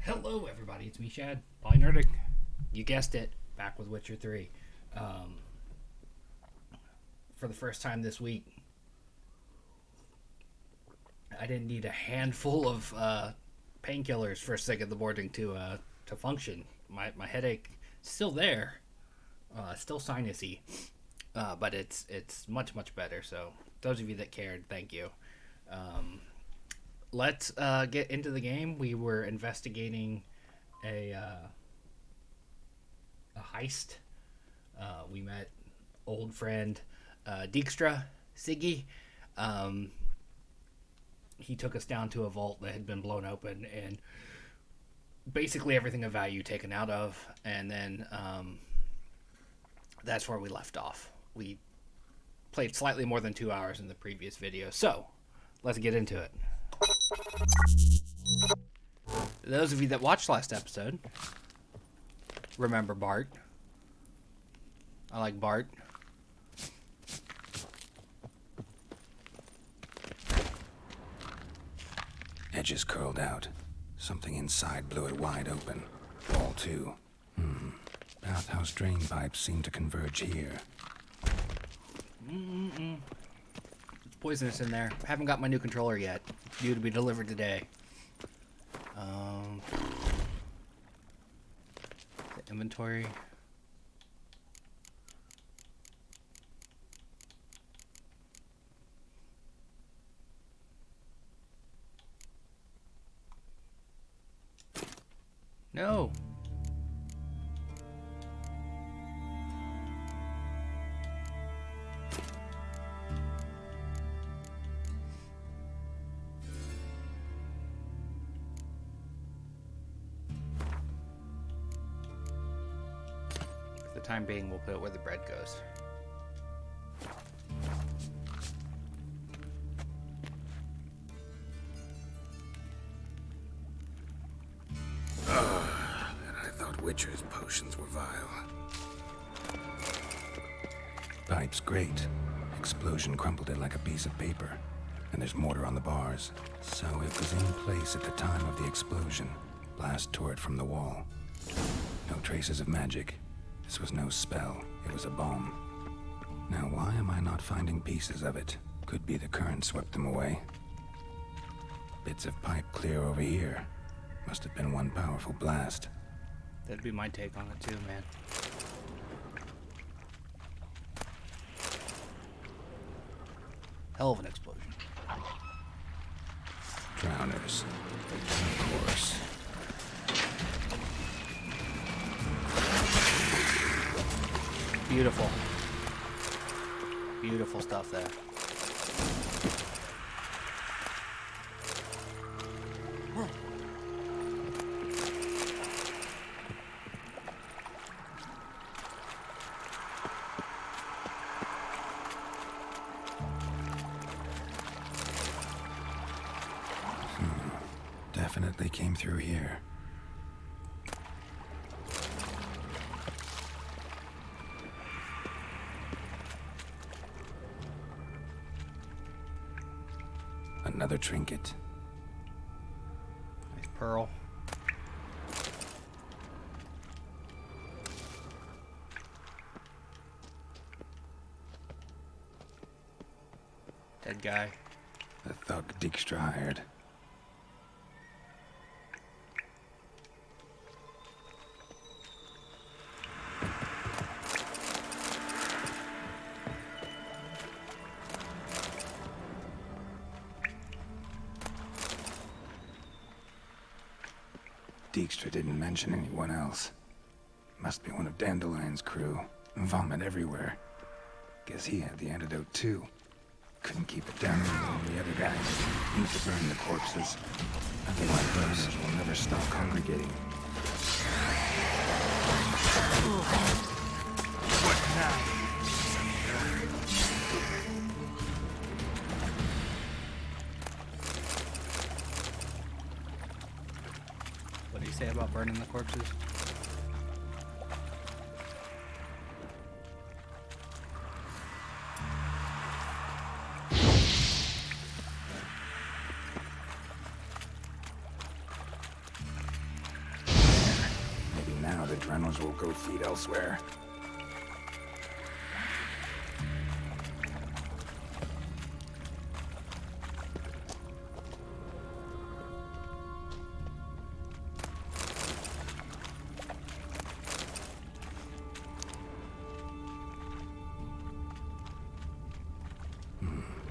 Hello, everybody. It's me, Shad. Polynerdic. You guessed it. Back with Witcher 3. For the first time this week, I didn't need a handful of painkillers first thing in the morning to function. My headache is still there, still sinusy, but it's much better. So those of you that cared, thank you. Let's get into the game. We were investigating a heist. We met old friend Dijkstra, Siggy. He took us down to a vault that had been blown open and basically everything of value taken out of, and then that's where we left off. We played slightly more than 2 hours in the previous video, so let's get into it. Those of you that watched last episode remember Bart. I like Bart. Edges curled out. Something inside blew it wide open. Wall too. Bathhouse drain pipes seem to converge here. It's poisonous in there. Haven't got my new controller yet. Due to be delivered today. The inventory. No. For the time being, we'll put it where the bread goes. Witcher's potions were vile. Pipe's great. Explosion crumpled it like a piece of paper. And there's mortar on the bars. So it was in place at the time of the explosion. Blast tore it from the wall. No traces of magic. This was no spell. It was a bomb. Now why am I not finding pieces of it? Could be the current swept them away. Bits of pipe clear over here. Must have been one powerful blast. That'd be my take on it too, man. Hell of an explosion. Drowners. Of course. Beautiful. Beautiful stuff there. Definitely came through here. Another trinket. Nice pearl. Dead guy. The thug Dijkstra hired. Dijkstra didn't mention anyone else. Must be one of Dandelion's crew. Vomit everywhere. Guess he had the antidote too. Couldn't keep it down with the other guys. Need to burn the corpses. Otherwise burners will never stop congregating. What now? What do you say about burning the corpses? the adrenals will go feed elsewhere.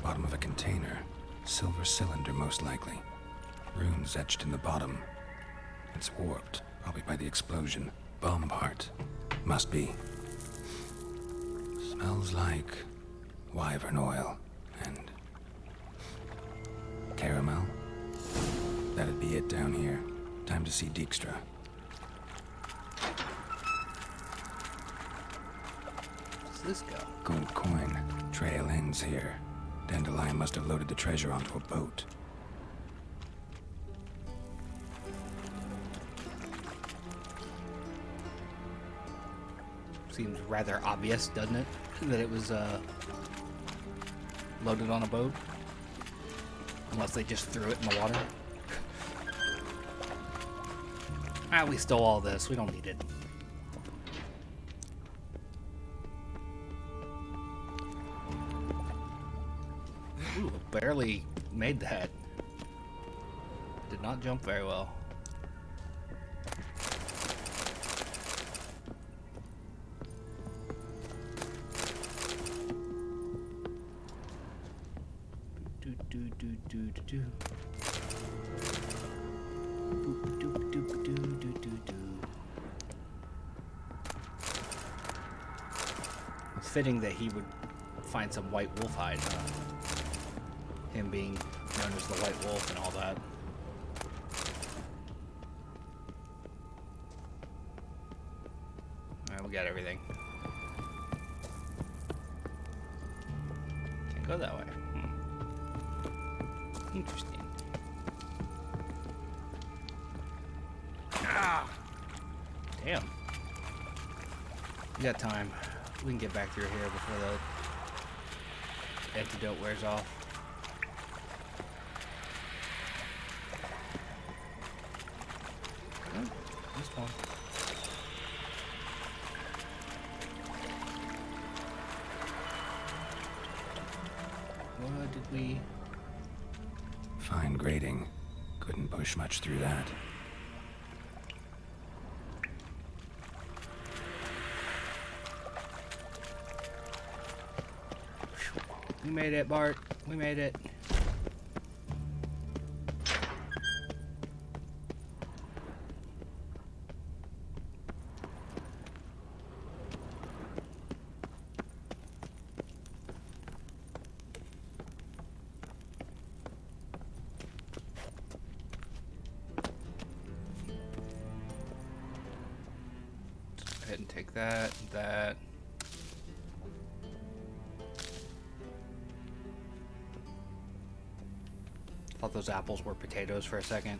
Bottom of a container. Silver cylinder, most likely. Runes etched in the bottom. It's warped, probably by the explosion. Bomb part. Must be. Smells like wyvern oil and caramel. That'd be it down here. Time to see Dijkstra. Where's this go? Gold coin. Trail ends here. Dandelion must have loaded the treasure onto a boat. Seems rather obvious, doesn't it? That it was loaded on a boat. Unless they just threw it in the water. We stole all this. We don't need it. Ooh, barely made that. Did not jump very well. It's fitting that he would find some white wolf hide. Him being known as the White Wolf and all that. Alright, we got everything. Can't go that way. Interesting. Ah! Damn. We got time. We can get back through here before the antidote wears off. Oh, this one. What did we... Fine grating. Couldn't push much through that. We made it, Bart. We made it. Go ahead and take that, that. Thought those apples were potatoes for a second.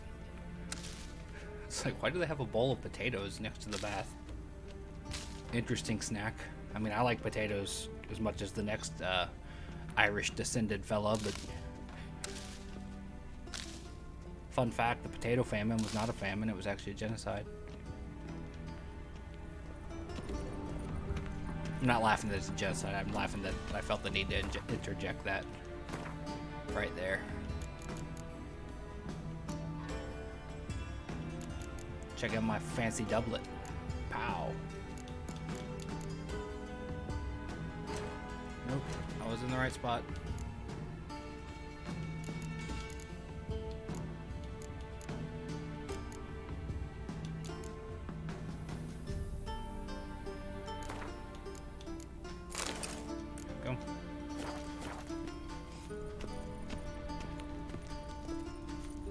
It's like, why do they have a bowl of potatoes next to the bath? Interesting snack. I mean, I like potatoes as much as the next Irish descended fella, but fun fact, the potato famine was not a famine, it was actually a genocide. I'm not laughing that it's a genocide, I'm laughing that I felt the need to interject that right there. Check out my fancy doublet. Pow. Nope, I was in the right spot. Go.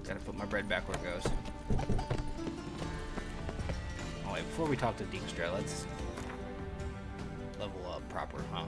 Gotta put my bread back where it goes. Before we talk to Dijkstra, let's level up proper, huh?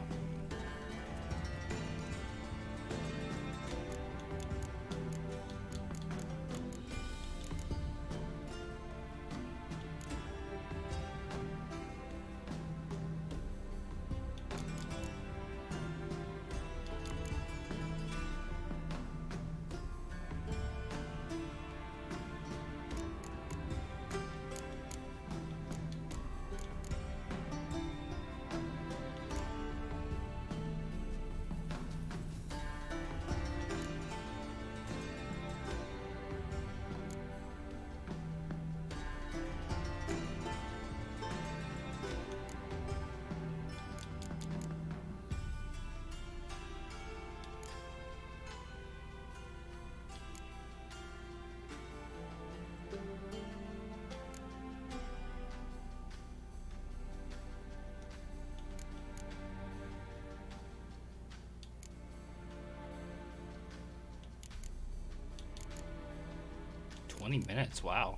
20 minutes, wow.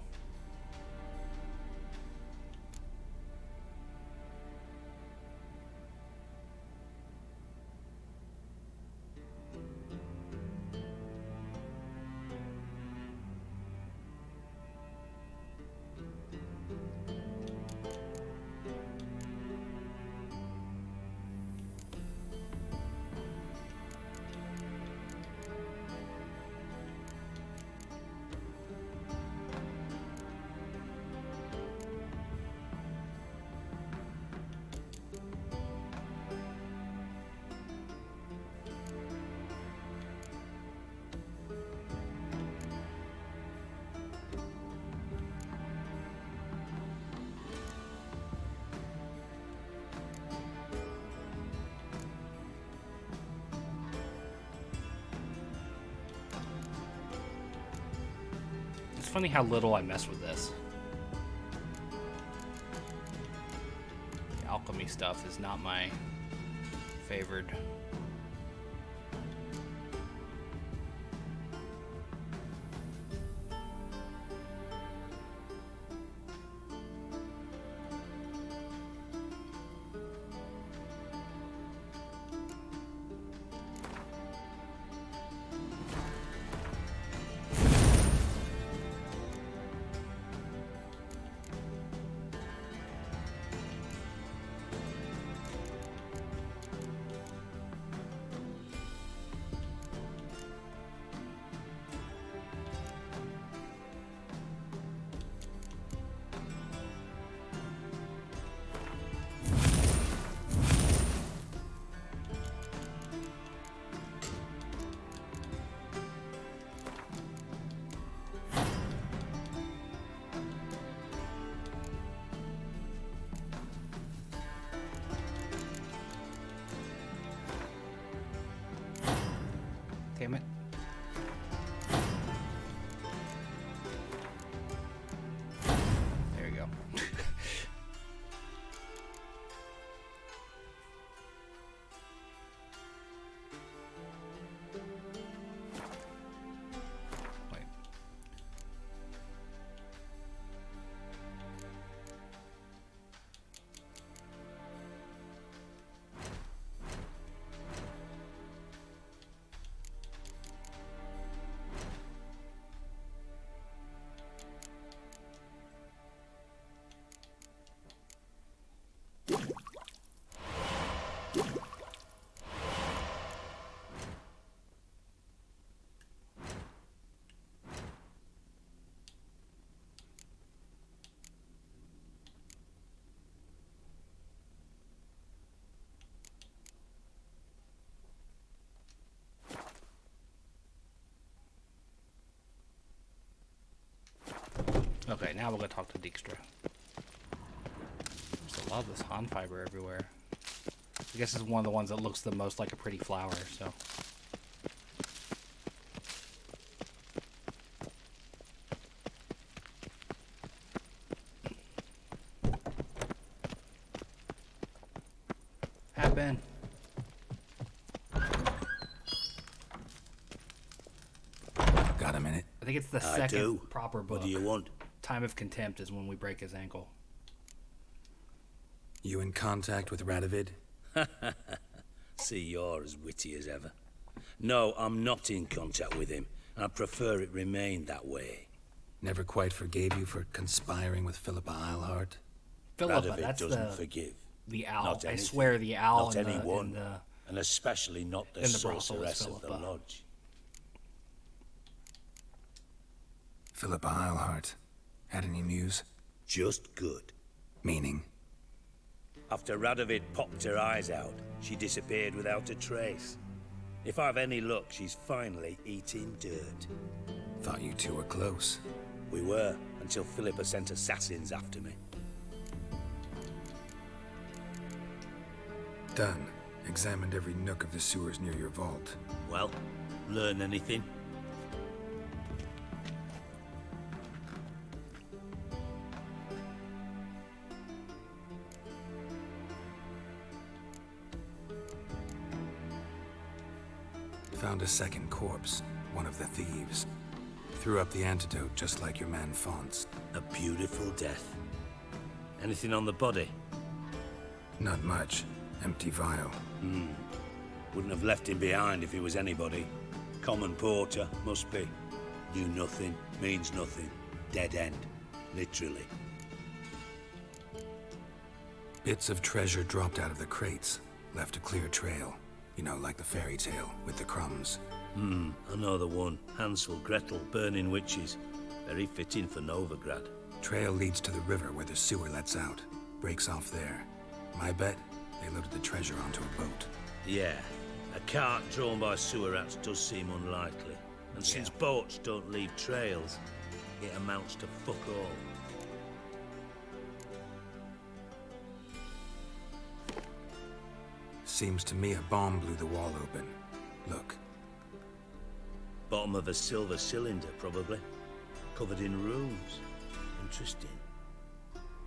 It's funny how little I mess with this. The alchemy stuff is not my favored. Damn it. There you go. Wait. Okay, now we're gonna talk to Dijkstra. There's a lot of this Han fiber everywhere. I guess it's one of the ones that looks the most like a pretty flower, so. Have been. Got a minute? I think it's the I second do. proper book. What do you want? Time of Contempt is when we break his ankle. You in contact with Radovid? See, you're as witty as ever. No, I'm not in contact with him. I prefer it remain that way. Never quite forgave you for conspiring with Philippa Eilhart? Philippa, Radovid that's doesn't forgive. the owl. Not I anything. swear the owl Not in anyone. the And especially not the in the brothel is sorceress of the Philippa. lodge. Philippa Eilhart. Had any news? Just good. Meaning? After Radovid popped her eyes out, she disappeared without a trace. If I've any luck, she's finally eating dirt. Thought you two were close. We were, until Philippa sent assassins after me. Done. Examined every nook of the sewers near your vault. Well, learn anything? Found a second corpse. One of the thieves. Threw up the antidote just like your man Fonts. A beautiful death. Anything on the body? Not much. Empty vial. Wouldn't have left him behind if he was anybody. Common porter, must be. Knew nothing, means nothing. Dead end. Literally. Bits of treasure dropped out of the crates. Left a clear trail. You know, like the fairy tale, with the crumbs. I know the one. Hansel, Gretel, burning witches. Very fitting for Novigrad. Trail leads to the river where the sewer lets out. Breaks off there. My bet, they loaded the treasure onto a boat. Yeah. A cart drawn by sewer rats does seem unlikely. And since boats don't leave trails, it amounts to fuck all. Seems to me a bomb blew the wall open. Look. Bottom of a silver cylinder, probably. Covered in runes. Interesting.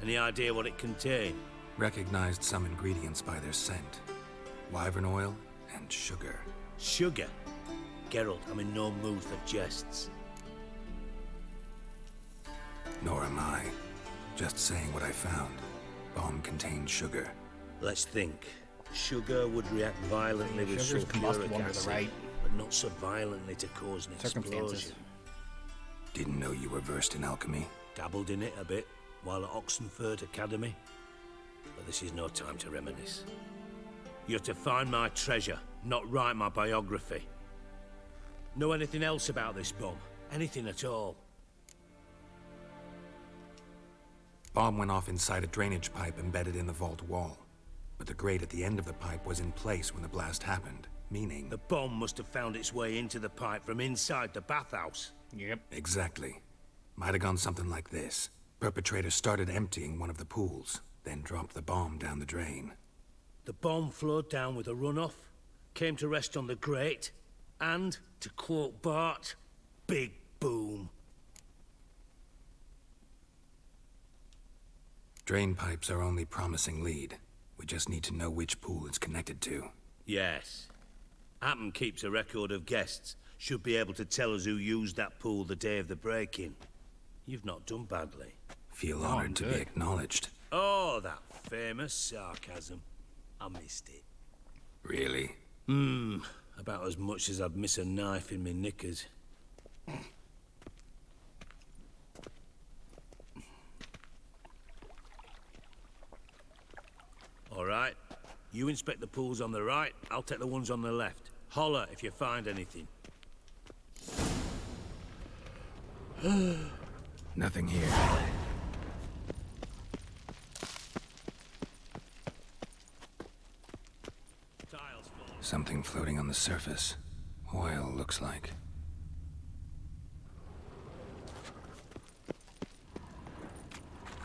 Any idea what it contained? Recognized some ingredients by their scent. Wyvern oil and sugar. Sugar? Geralt, I'm in no mood for jests. Nor am I. Just saying what I found. Bomb contained sugar. Let's think. Sugar would react violently with Sugar's combustible sulfuric under the acid, right but not so violently to cause an circumstances. explosion. Didn't know you were versed in alchemy. Dabbled in it a bit while at Oxenford Academy. But this is no time to reminisce. You're to find my treasure, not write my biography. Know anything else about this bomb? Anything at all? Bomb went off inside a drainage pipe embedded in the vault wall. But the grate at the end of the pipe was in place when the blast happened, meaning... The bomb must have found its way into the pipe from inside the bathhouse. Yep. Exactly. Might have gone something like this. Perpetrator started emptying one of the pools, then dropped the bomb down the drain. The bomb flowed down with a runoff, came to rest on the grate, and, to quote Bart, big boom. Drain pipes are only promising lead. We just need to know which pool it's connected to. Yes. Hammond keeps a record of guests. Should be able to tell us who used that pool the day of the break-in. You've not done badly. Feel honored to be acknowledged. Oh, that famous sarcasm. I missed it. Really? About as much as I'd miss a knife in me knickers. All right. You inspect the pools on the right, I'll take the ones on the left. Holler if you find anything. Nothing here. Tiles full. Something floating on the surface. Oil, looks like.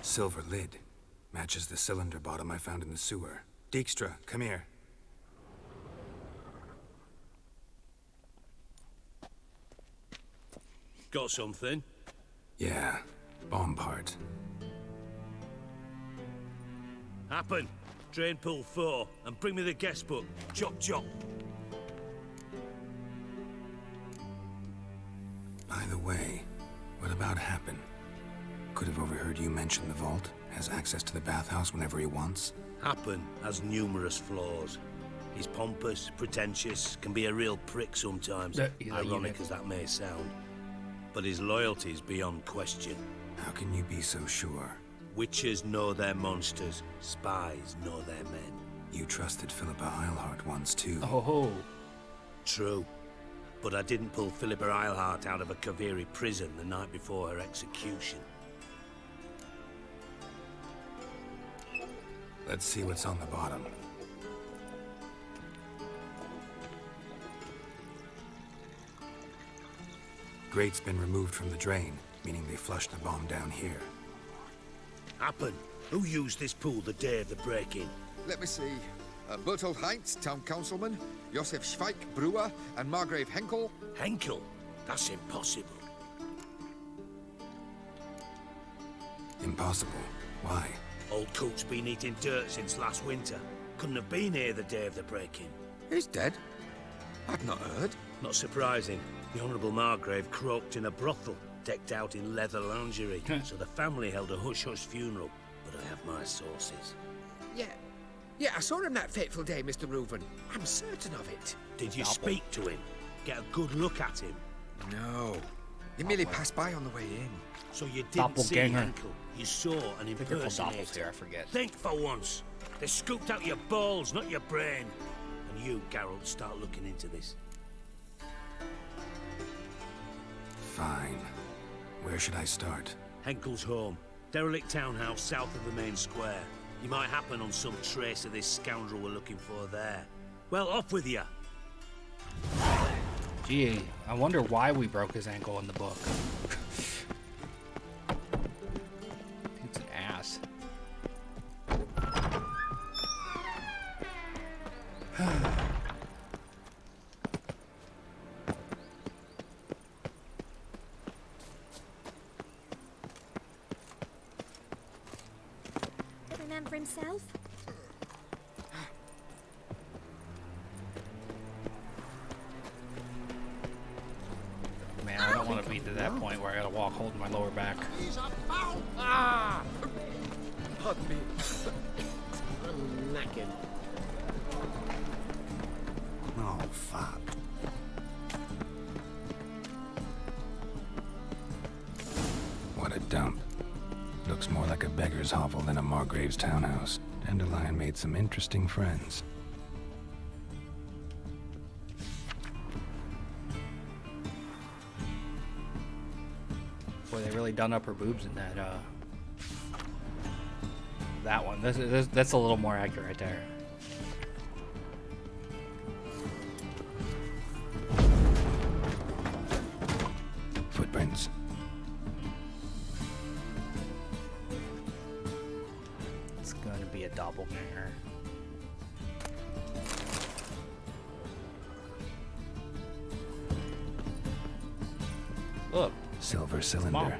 Silver lid. Matches the cylinder bottom I found in the sewer. Dijkstra, come here. Got something? Yeah, bomb part. Happen. Drain pool 4, and bring me the guest book. Chop chop. By the way, what about Happen? Could have overheard you mention the vault. Has access to the bathhouse whenever he wants. Happen has numerous flaws. He's pompous, pretentious, can be a real prick sometimes, ironic as that may sound. But his loyalty's beyond question. How can you be so sure? Witches know their monsters, spies know their men. You trusted Philippa Eilhart once too. Oh. True. But I didn't pull Philippa Eilhart out of a Kaviri prison the night before her execution. Let's see what's on the bottom. Grate's been removed from the drain, meaning they flushed the bomb down here. Happen. Who used this pool the day of the break-in? Let me see. Bertolt Heinz, town councilman, Josef Schweik, brewer, and Margrave Henkel. Henkel? That's impossible. Impossible. Why? Old coot's been eating dirt since last winter. Couldn't have been here the day of the break-in. He's dead. I've not heard. Not surprising. The Honourable Margrave croaked in a brothel, decked out in leather lingerie. So the family held a hush-hush funeral. But I have my sources. Yeah, I saw him that fateful day, Mr. Reuven. I'm certain of it. Did you speak to him? Get a good look at him? No. He merely passed by on the way in. So you didn't see Doppelganger. Henkel. You saw an I think they're called doppels here, impersonator. I forget. Think for once. They scooped out your balls, not your brain. And you, Geralt, start looking into this. Fine. Where should I start? Henkel's home. Derelict townhouse south of the main square. You might happen on some trace of this scoundrel we're looking for there. Well, off with you. Gee, I wonder why we broke his ankle in the book. Dude's an ass. Every man for himself? Man, I don't want to be to that point where I gotta walk holding my lower back. Pardon me. I'm knackered. Oh, fuck. What a dump. Looks more like a beggar's hovel than a Margrave's townhouse. Dandelion made some interesting friends. Boy, they really done up her boobs in that, that one. That's a little more accurate right there. Footprints. It's gonna be a doppelganger. Look, Silver cylinder. Mom.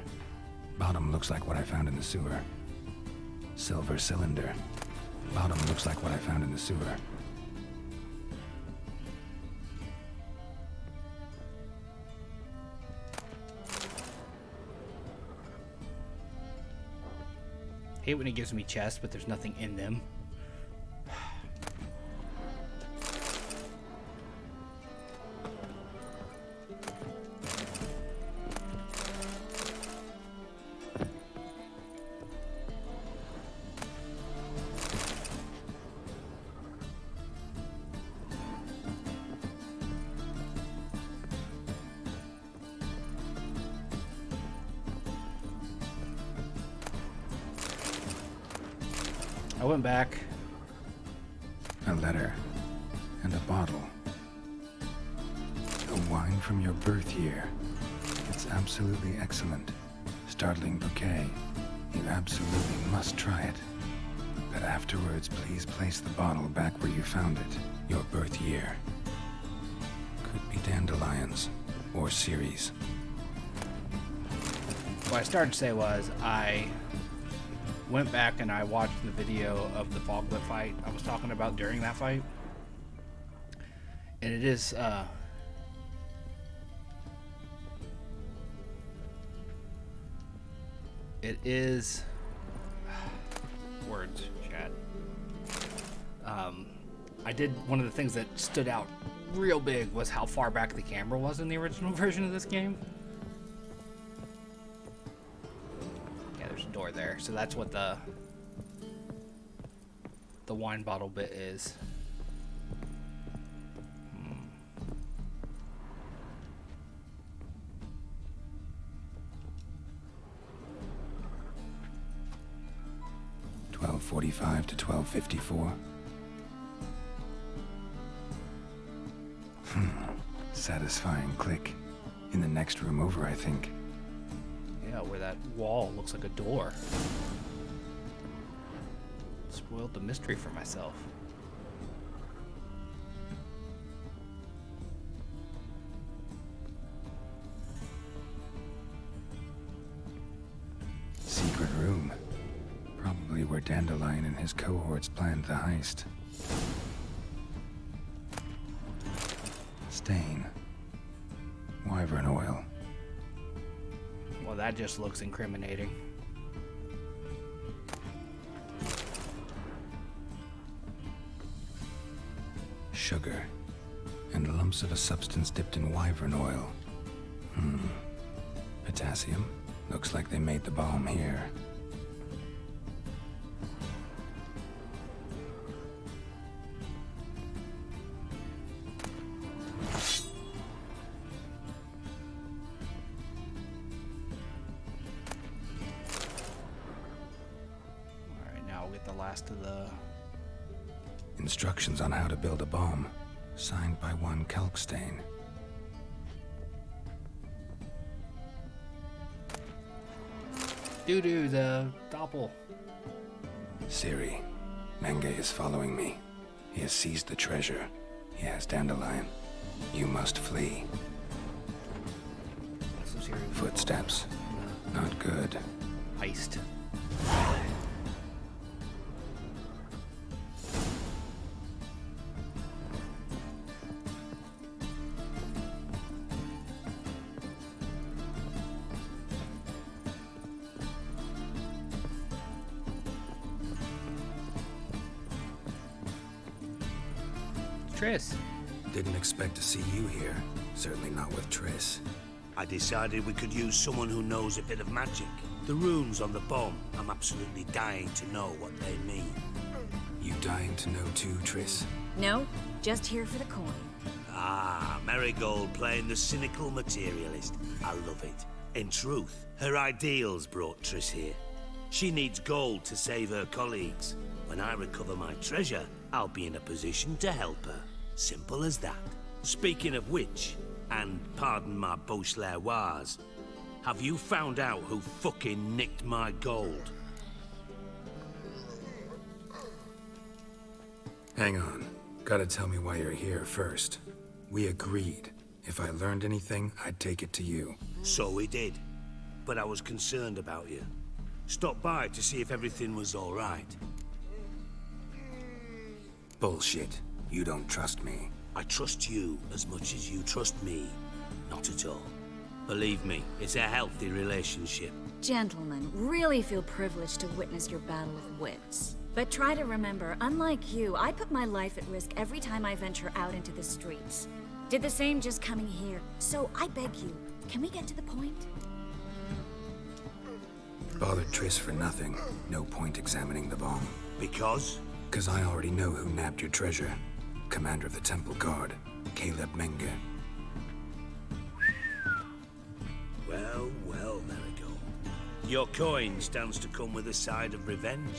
Bottom looks like what I found in the sewer. Silver cylinder. Bottom looks like what I found in the sewer. hate when he gives me chests, but there's nothing in them. I went back. A letter. And a bottle. A wine from your birth year. It's absolutely excellent. Startling bouquet. You absolutely must try it. But afterwards, please place the bottle back where you found it. Your birth year. Could be dandelions. Or Ceres. What I started to say was I went back and I watched the video of the foglet fight I was talking about during that fight. And it is words, chat. I did one of the things that stood out real big was how far back the camera was in the original version of this game. Yeah, there's a door there, so that's what the wine bottle bit is. Hmm. 12:45 to 12:54. Satisfying click. In the next room over, I think. Yeah, where that wall looks like a door. Spoiled the mystery for myself. Secret room. Probably where Dandelion and his cohorts planned the heist. Stain. Wyvern oil. Well, that just looks incriminating. Sugar. And lumps of a substance dipped in wyvern oil. Potassium. Looks like they made the bomb here. Alright, now we'll get the last of the... Instructions on how to build a bomb. Signed by one Kalkstain. Doo-doo, the doppel. Ciri, Menge is following me. He has seized the treasure. He has Dandelion. You must flee. So Ciri was Footsteps. Not good. heist. Triss. Didn't expect to see you here. Certainly not with Triss. I decided we could use someone who knows a bit of magic. The runes on the bomb, I'm absolutely dying to know what they mean. You dying to know too, Triss? No, just here for the coin. Ah, Marigold playing the cynical materialist. I love it. In truth, her ideals brought Triss here. She needs gold to save her colleagues. When I recover my treasure, I'll be in a position to help her. Simple as that. Speaking of which, and pardon my Beauclervois, have you found out who fucking nicked my gold? Hang on. Gotta tell me why you're here first. We agreed. If I learned anything, I'd take it to you. So we did. But I was concerned about you. Stopped by to see if everything was all right. Bullshit. You don't trust me. I trust you as much as you trust me. Not at all. Believe me, it's a healthy relationship. Gentlemen, really feel privileged to witness your battle of wits. But try to remember, unlike you, I put my life at risk every time I venture out into the streets. Did the same just coming here. So I beg you, can we get to the point? Bothered Triss for nothing. No point examining the bomb. Because? 'Cause I already know who nabbed your treasure. Commander of the Temple Guard, Caleb Menge. Well, well, Marigold. Your coin stands to come with a side of revenge.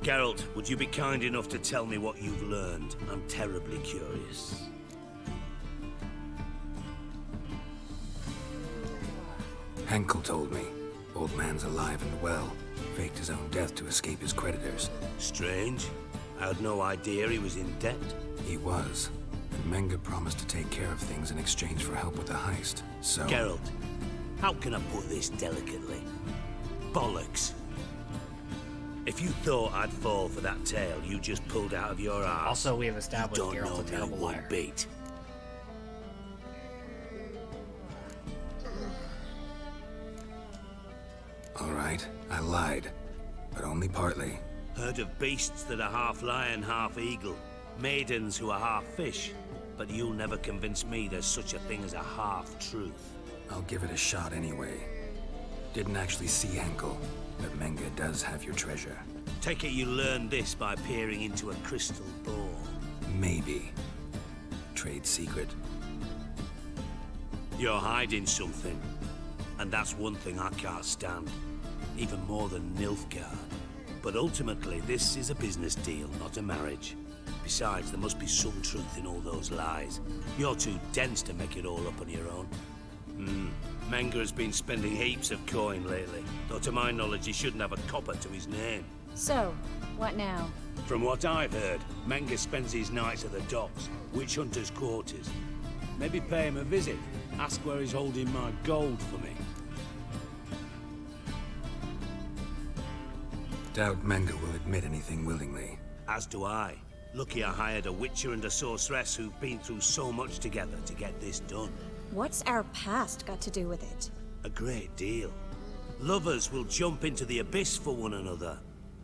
Geralt, would you be kind enough to tell me what you've learned? I'm terribly curious. Henkel told me. Old man's alive and well. Faked his own death to escape his creditors. Strange. I had no idea he was in debt. He was. And Menge promised to take care of things in exchange for help with the heist. So... Geralt, how can I put this delicately? Bollocks. If you thought I'd fall for that tale you just pulled out of your arse, Also, we have established don't Geralt's know a me terrible one liar. bit. All right, I lied. But only partly. Heard of beasts that are half lion, half eagle. Maidens who are half fish. But you'll never convince me there's such a thing as a half-truth. I'll give it a shot anyway. Didn't actually see Henkel, but Menge does have your treasure. Take it you learned this by peering into a crystal ball. Maybe. Trade secret. You're hiding something. And that's one thing I can't stand. Even more than Nilfgaard. But ultimately, this is a business deal, not a marriage. Besides, there must be some truth in all those lies. You're too dense to make it all up on your own. Menge has been spending heaps of coin lately. Though to my knowledge, he shouldn't have a copper to his name. So, what now? From what I've heard, Menge spends his nights at the docks, witch hunters' quarters. Maybe pay him a visit. Ask where he's holding my gold for me. Doubt Menge will admit anything willingly. As do I. Lucky I hired a witcher and a sorceress who've been through so much together to get this done. What's our past got to do with it? A great deal. Lovers will jump into the abyss for one another.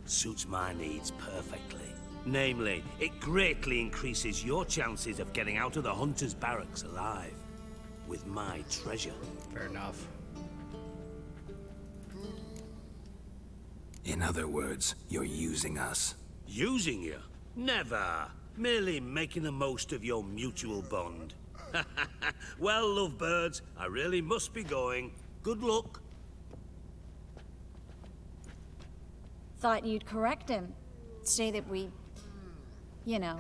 Suits my needs perfectly. Namely, it greatly increases your chances of getting out of the hunter's barracks alive. With my treasure. Fair enough. In other words, you're using us. Using you? Never. Merely making the most of your mutual bond. Well, lovebirds, I really must be going. Good luck. Thought you'd correct him. Say that we... you know...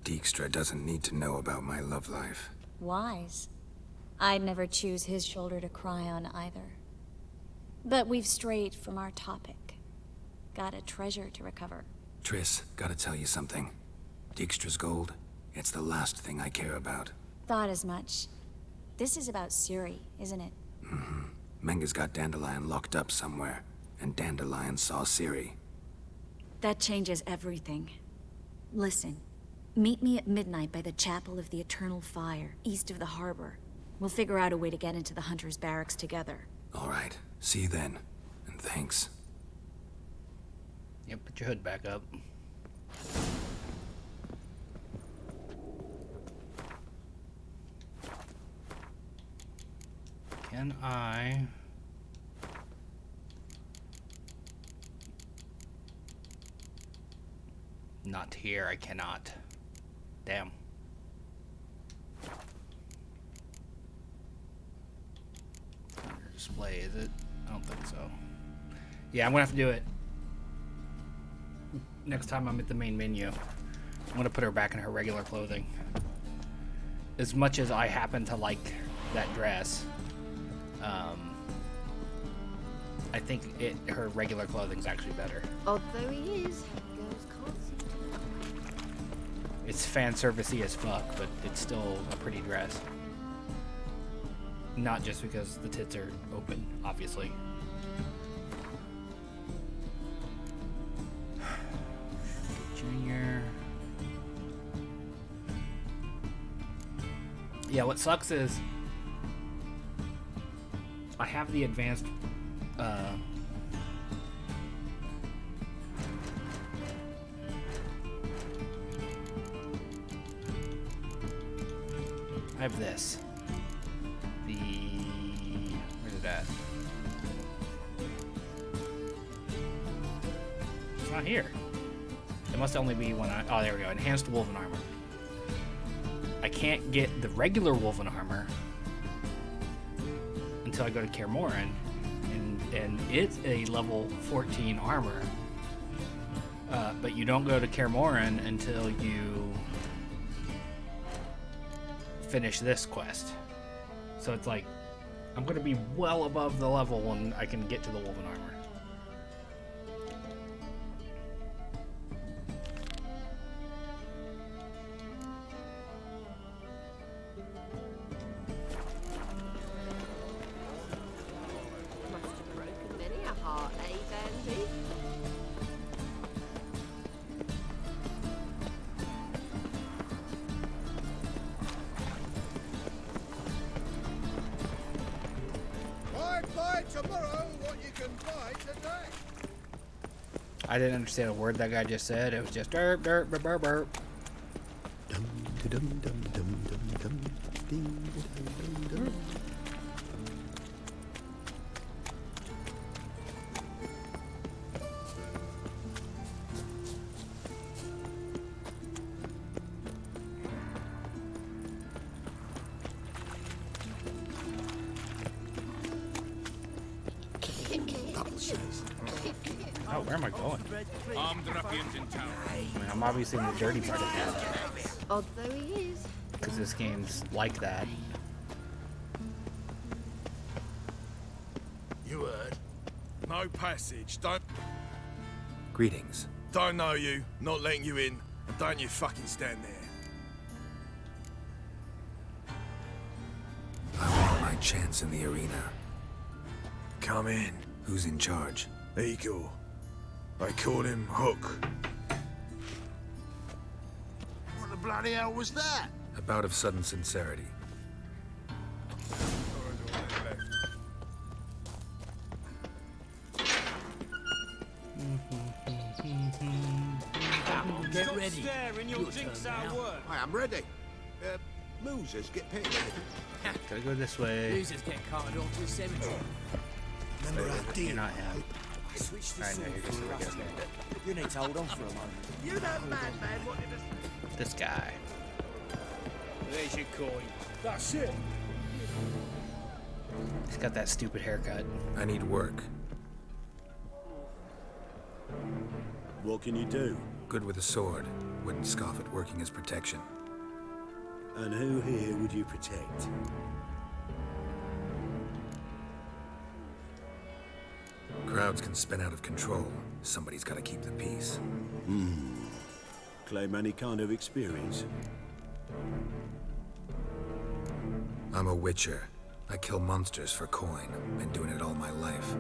Dijkstra doesn't need to know about my love life. wise. I'd never choose his shoulder to cry on either. But we've strayed from our topic. Got a treasure to recover. Triss, gotta tell you something. Dijkstra's gold, it's the last thing I care about. Thought as much. This is about Ciri, isn't it? Mm-hmm. Menga's got Dandelion locked up somewhere, and Dandelion saw Ciri. That changes everything. Listen, meet me at midnight by the Chapel of the Eternal Fire, east of the harbor. We'll figure out a way to get into the Hunter's barracks together. All right, see you then, and thanks. Yep, put your hood back up. Can I... Not here, I cannot. Damn. Under display, is it? I don't think so. Yeah, I'm gonna have to do it next time I'm at the main menu. I'm gonna put her back in her regular clothing. As much as I happen to like that dress, I think her regular clothing's actually better. Although he is, girls can't see too. It's fan servicey as fuck, but it's still a pretty dress. Not just because the tits are open, obviously. Junior. Yeah, what sucks is I have the advanced I have this. Where's it at? It's not here. It must only be when oh, there we go. Enhanced Woven Armor. I can't get the regular Woven Armor until I go to Kaer Morhen, and it's a level 14 armor. But you don't go to Kaer Morhen until you finish this quest. So it's like, I'm going to be well above the level when I can get to the Woven Armor. Must have broken many a heart, eh, Dandy? Buy tomorrow what you can buy today. I didn't understand a word that guy just said. It was just derp, derp, burp, burp, burp. Oh, where am I going? Armed ruffians in town. I mean, I'm obviously in the dirty part of town. Although he is. Because this game's like that. You heard? No passage. Greetings. Don't know you. Not letting you in. And don't you fucking stand there. I want my chance in the arena. Come in. Who's in charge? Igor. They call him Hook. bloody hell was that? A bout of sudden sincerity. Get ready. I am ready. Losers get paid. Gotta go this way. Losers get carted off to the cemetery. Remember that You're deal? not him. I switched the Alright, no, sword you're just for the a guy. rough You need to hold on for a moment. You that madman wanted us. This guy. There's your coin. That's it. He's got that stupid haircut. I need work. What can you do? Good with a sword. Wouldn't scoff at working as protection. And who here would you protect? Crowds can spin out of control. Somebody's gotta keep the peace. Claim any kind of experience? I'm a witcher. I kill monsters for coin. Been doing it all my life.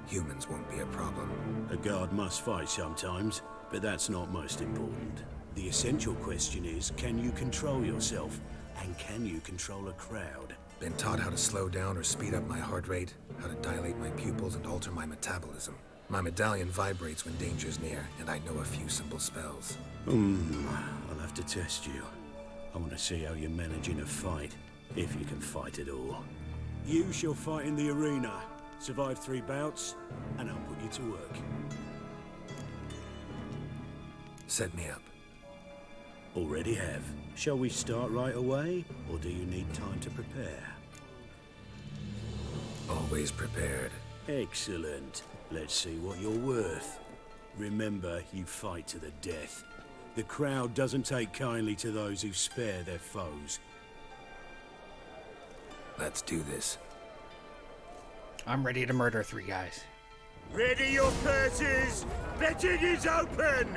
Humans won't be a problem. A guard must fight sometimes, but that's not most important. The essential question is, can you control yourself? And can you control a crowd? Been taught how to slow down or speed up my heart rate, how to dilate my pupils and alter my metabolism. My medallion vibrates when danger's near, and I know a few simple spells. I'll have to test you. I want to see how you manage in a fight, if you can fight at all. You shall fight in the arena, survive 3 bouts, and I'll put you to work. Set me up. Already have. Shall we start right away, or do you need time to prepare? Always prepared. Excellent. Let's see what you're worth. Remember, you fight to the death. The crowd doesn't take kindly to those who spare their foes. Let's do this. I'm ready to murder 3 guys. Ready your purses! Betting is open!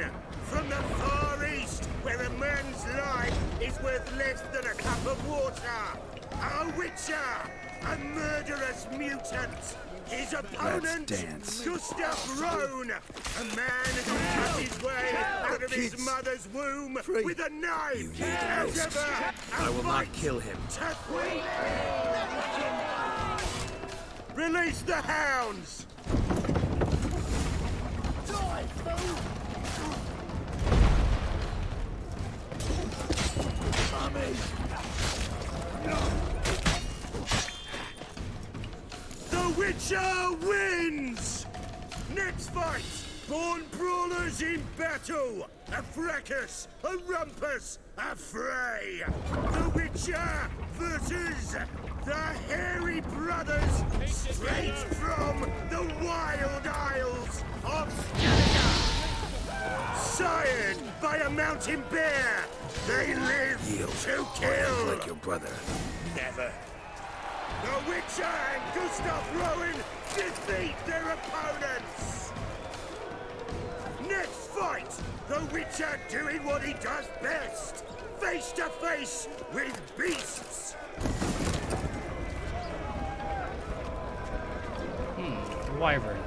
From the Far East, where a man's life is worth less than a cup of water! A witcher! A murderous mutant! His opponent, Let's dance. Gustav Rohn! A man who cut his way out of his mother's womb with a knife! You need Out risks. of her! I will not kill him. Release the hounds! The Witcher wins! Next fight! Born brawlers in battle! A fracas! A rumpus! A fray! The Witcher versus the Hairy Brothers, straight from the Wild Isles of Skellige! Sired by a mountain bear, they live Yield. to Or kill! like your brother. Never. The Witcher and Gustav Rowan defeat their opponents! Next fight, the Witcher doing what he does best, face to face with beasts! Wyvern.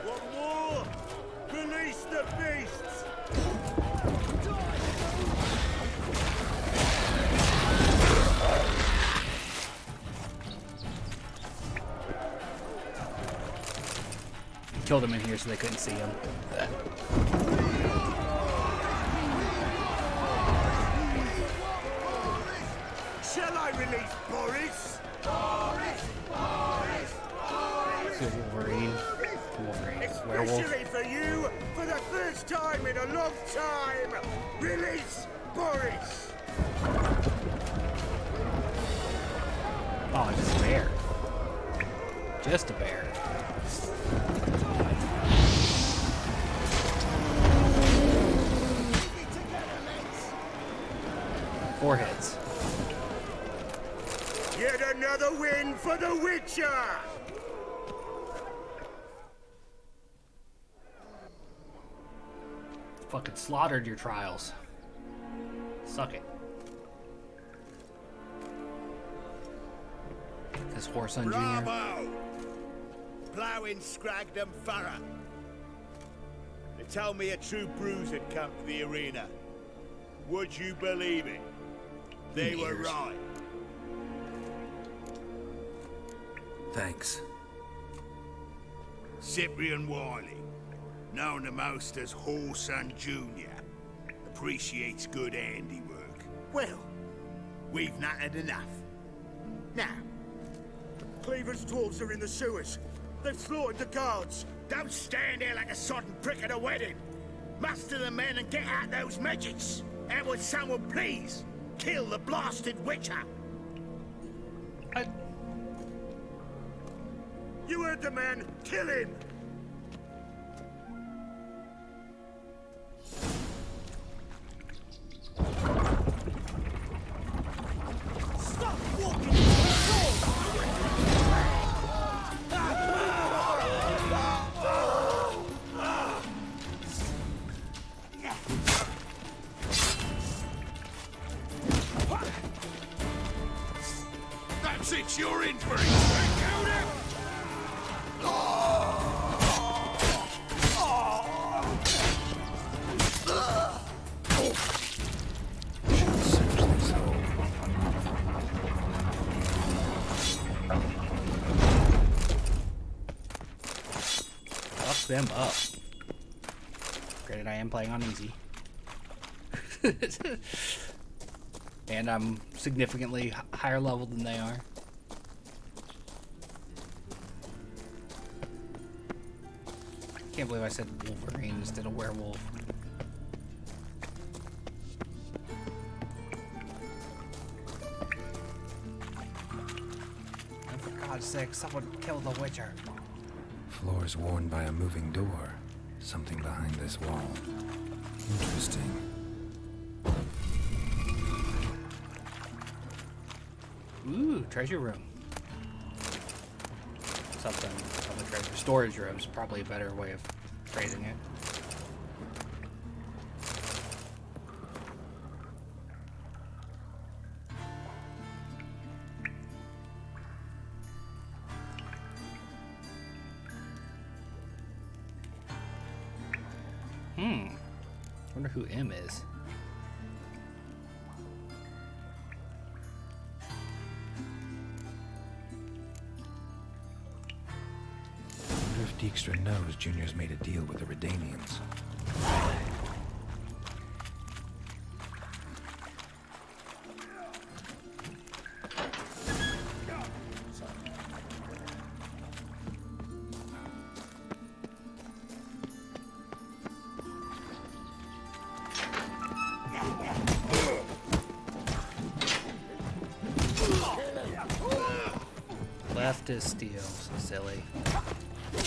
One more! Release the beasts! Killed him in here so they couldn't see him. Shall I release Boris? Wolverine. Werewolf. Especially for you, for the first time in a long time, release Boris! Oh, just a bear. Just a bear. Four hits. Yet another win for the Witcher! Fucking slaughtered your trials. Suck it. This Whoreson Jr. Bravo! Ploughing Scragdom Thorough. They told me a true bruise had come to the arena. Would you believe it? They were right. Thanks. Cyprian Wiley, known to most as Whoreson Jr., appreciates good handiwork. Well, we've nattered enough. Now, Cleaver's dwarves are in the sewers. They've slaughtered the guards. Don't stand there like a sodden prick at a wedding. Muster the men and get out those midgets. And would someone please kill the blasted Witcher? You heard the man. Kill him! Stop walking! That's it, you're in for it! Fuck them up. Granted, I am playing on easy. And I'm significantly higher level than they are. Can't believe I said Wolverine instead of werewolf. And for God's sake, someone kill the Witcher. Floors worn by a moving door. Something behind this wall. Interesting. Ooh, treasure room. Something treasure. Storage room's probably a better way of phrasing it. Wonder who M is. Wonder if Dijkstra knows Junior's made a deal with the Redanians. Leftist steals, silly. You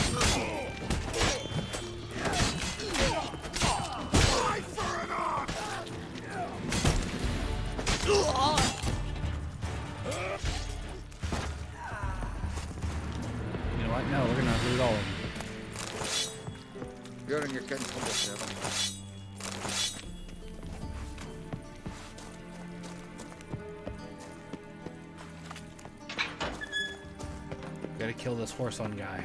know what? No, we're gonna loot all of them. You're in your king's humble servant. Gotta kill this Whoreson guy.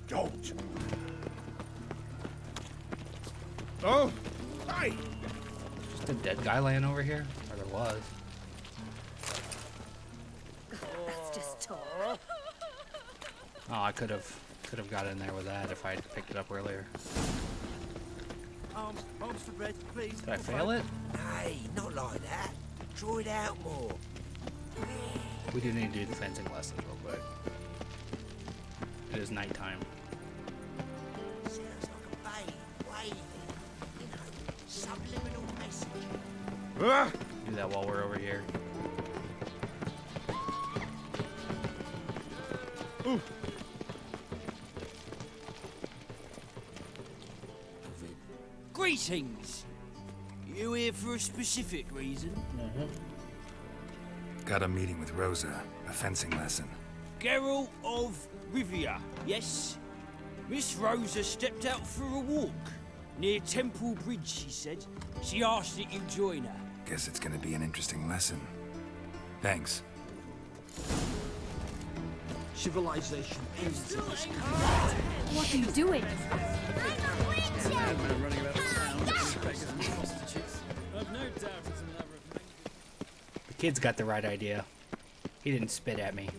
Don't. Oh, hey! Just a dead guy laying over here? Or there was. That's just talk. Oh, I could have got in there with that if I had picked it up earlier. Arms for bread, please. Did I fail it? Hey, not like that. Draw it out more. We do need to do the fencing lessons real quick. It is nighttime. Sounds like a babe waving. You know, subliminal message. Do that while we're over here. Greetings. You here for a specific reason? Got a meeting with Rosa, a fencing lesson. Geralt of Rivia, yes? Miss Rosa stepped out for a walk. Near Temple Bridge, she said. She asked that you join her. Guess it's gonna be an interesting lesson. Thanks. Civilization ends in this. What are you doing? The kid's got the right idea. He didn't spit at me.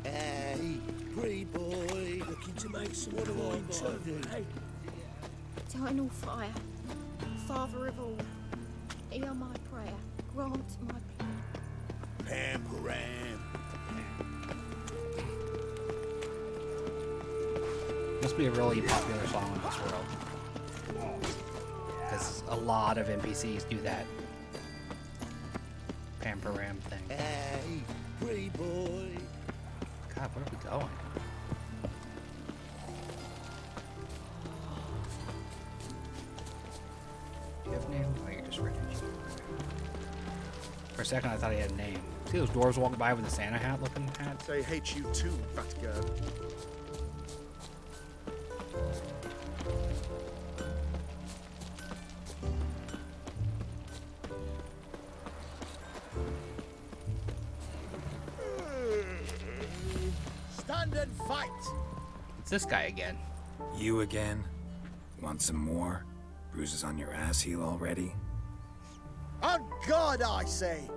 Hey, pretty boy, looking to make some coins, have you? Eternal fire, Father of all, hear my prayer, grant my plea. Pamparam. Must be a really popular song in this world. Because a lot of NPCs do that Pamparam thing. Hey, pretty boy. God, where are we going? Do you have a name? Oh, you're just British. For a second, I thought he had a name. See those dwarves walking by with the Santa hat looking hats? They hate you too, Vatican. Stand and fight! It's this guy again. You again? Want some more? Bruises on your ass heel already? On God, I say!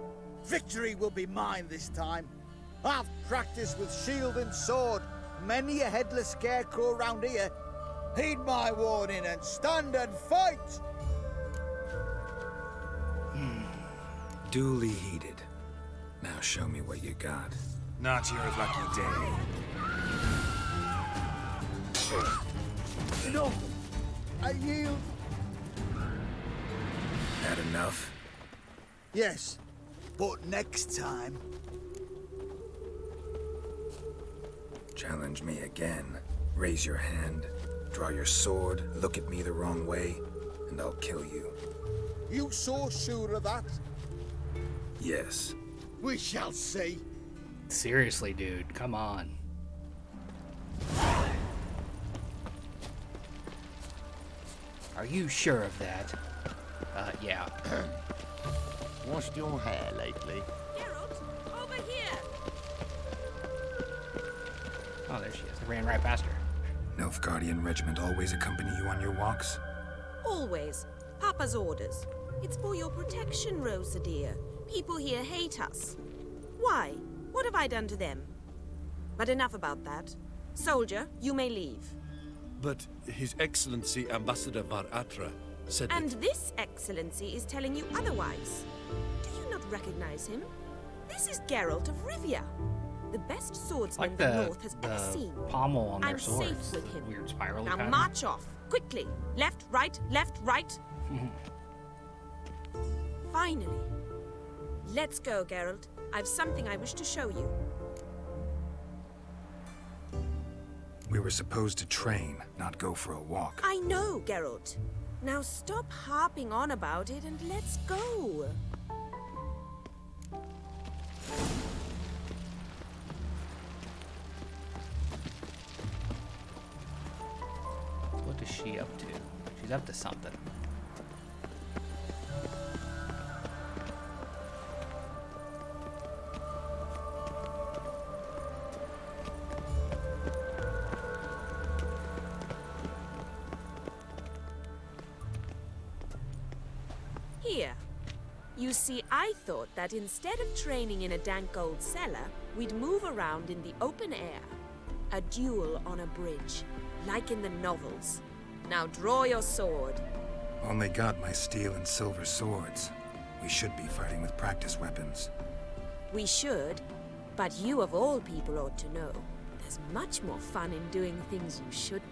Victory will be mine this time. I've practiced with shield and sword. Many a headless scarecrow round here. Heed my warning and stand and fight! Duly heeded. Now show me what you got. Not your lucky day. No! I yield. Had enough? Yes, but next time. Challenge me again. Raise your hand, draw your sword, look at me the wrong way, and I'll kill you. You so sure of that? Yes. We shall see. Seriously, dude, come on. Are you sure of that? Yeah. Washed your hair lately? Geralt, over here! Oh, there she is. I ran right past her. Nilfgaardian regiment always accompany you on your walks? Always. Papa's orders. It's for your protection, Rosa dear. People here hate us. Why? What have I done to them? But enough about that. Soldier, you may leave. But His Excellency Ambassador Var Atra said And this excellency is telling you otherwise. Do you not recognize him? This is Geralt of Rivia, the best swordsman Like the the North has ever seen. pommel on their I'm swords. safe with him. Weird spirally Now pattern. march off, quickly. Left, right, left, right. Finally. Let's go, Geralt. I've something I wish to show you. We were supposed to train, not go for a walk. I know, Geralt. Now stop harping on about it and let's go. What is she up to? She's up to something. Here. You see, I thought that instead of training in a dank old cellar, we'd move around in the open air. A duel on a bridge, like in the novels. Now draw your sword. Only got my steel and silver swords. We should be fighting with practice weapons. We should, but you of all people ought to know. There's much more fun in doing things you shouldn't.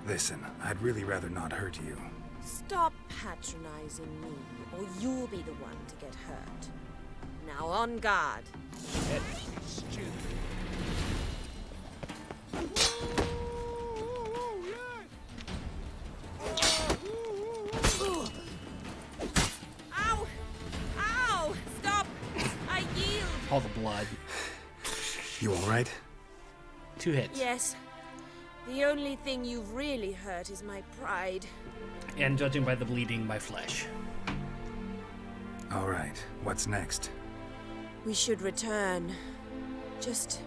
Listen, I'd really rather not hurt you. Stop patronizing me, or you'll be the one to get hurt. Now on guard. Ow! Ow! Stop! I yield! All the blood. You alright? 2 hits. Yes. The only thing you've really hurt is my pride. And judging by the bleeding, my flesh. Alright, what's next? We should return. Just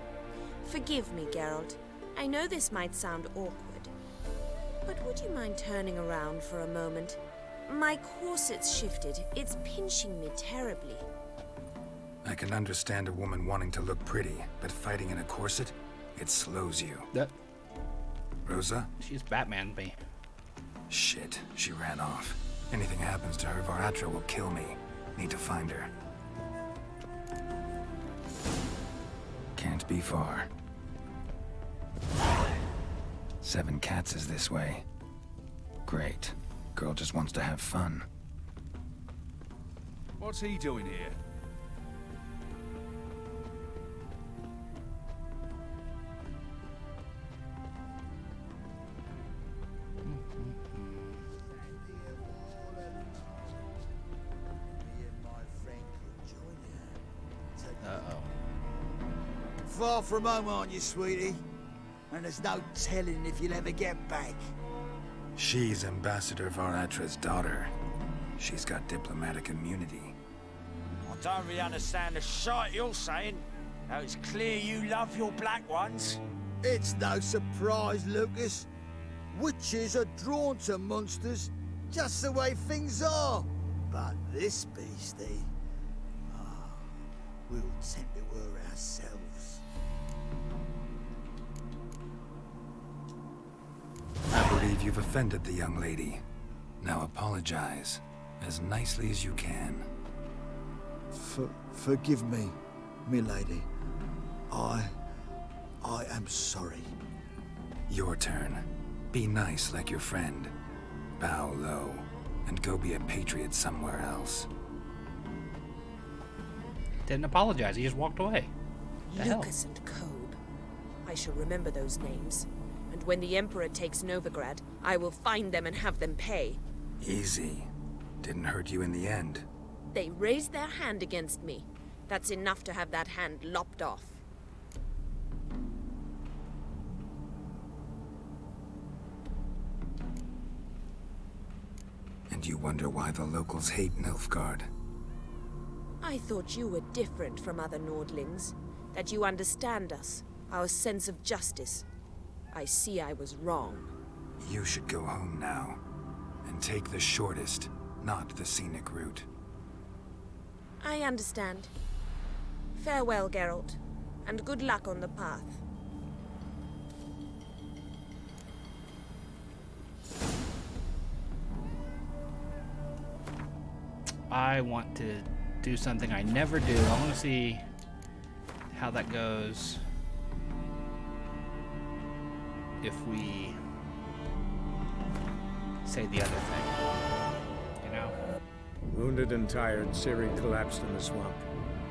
forgive me, Geralt. I know this might sound awkward, but would you mind turning around for a moment? My corset's shifted. It's pinching me terribly. I can understand a woman wanting to look pretty, but fighting in a corset, it slows you. Yep. Rosa? She's Batman me. Shit, she ran off. Anything happens to her, Varatra will kill me. Need to find her. Can't be far. 7 Cats is this way. Great. Girl just wants to have fun. What's he doing here? Far from home, aren't you, sweetie? And there's no telling if you'll ever get back. She's Ambassador Varatra's daughter. She's got diplomatic immunity. I don't really understand the shite you're saying. Now it's clear you love your black ones. It's no surprise, Lucas. Witches are drawn to monsters, just the way things are. But this beastie, we'll tend to her ourselves. I believe you've offended the young lady. Now apologize, as nicely as you can. Forgive me, milady. I am sorry. Your turn. Be nice like your friend. Bow low, and go be a patriot somewhere else. Didn't apologize, he just walked away. The hell? Lucas and Kobe. I shall remember those names. And when the Emperor takes Novigrad, I will find them and have them pay. Easy. Didn't hurt you in the end. They raised their hand against me. That's enough to have that hand lopped off. And you wonder why the locals hate Nilfgaard. I thought you were different from other Nordlings. That you understand us, our sense of justice. I see I was wrong. You should go home now. And take the shortest, not the scenic route. I understand. Farewell, Geralt. And good luck on the path. I want to do something I never do. I want to see how that goes if we say the other thing, you know? Wounded and tired, Ciri collapsed in the swamp.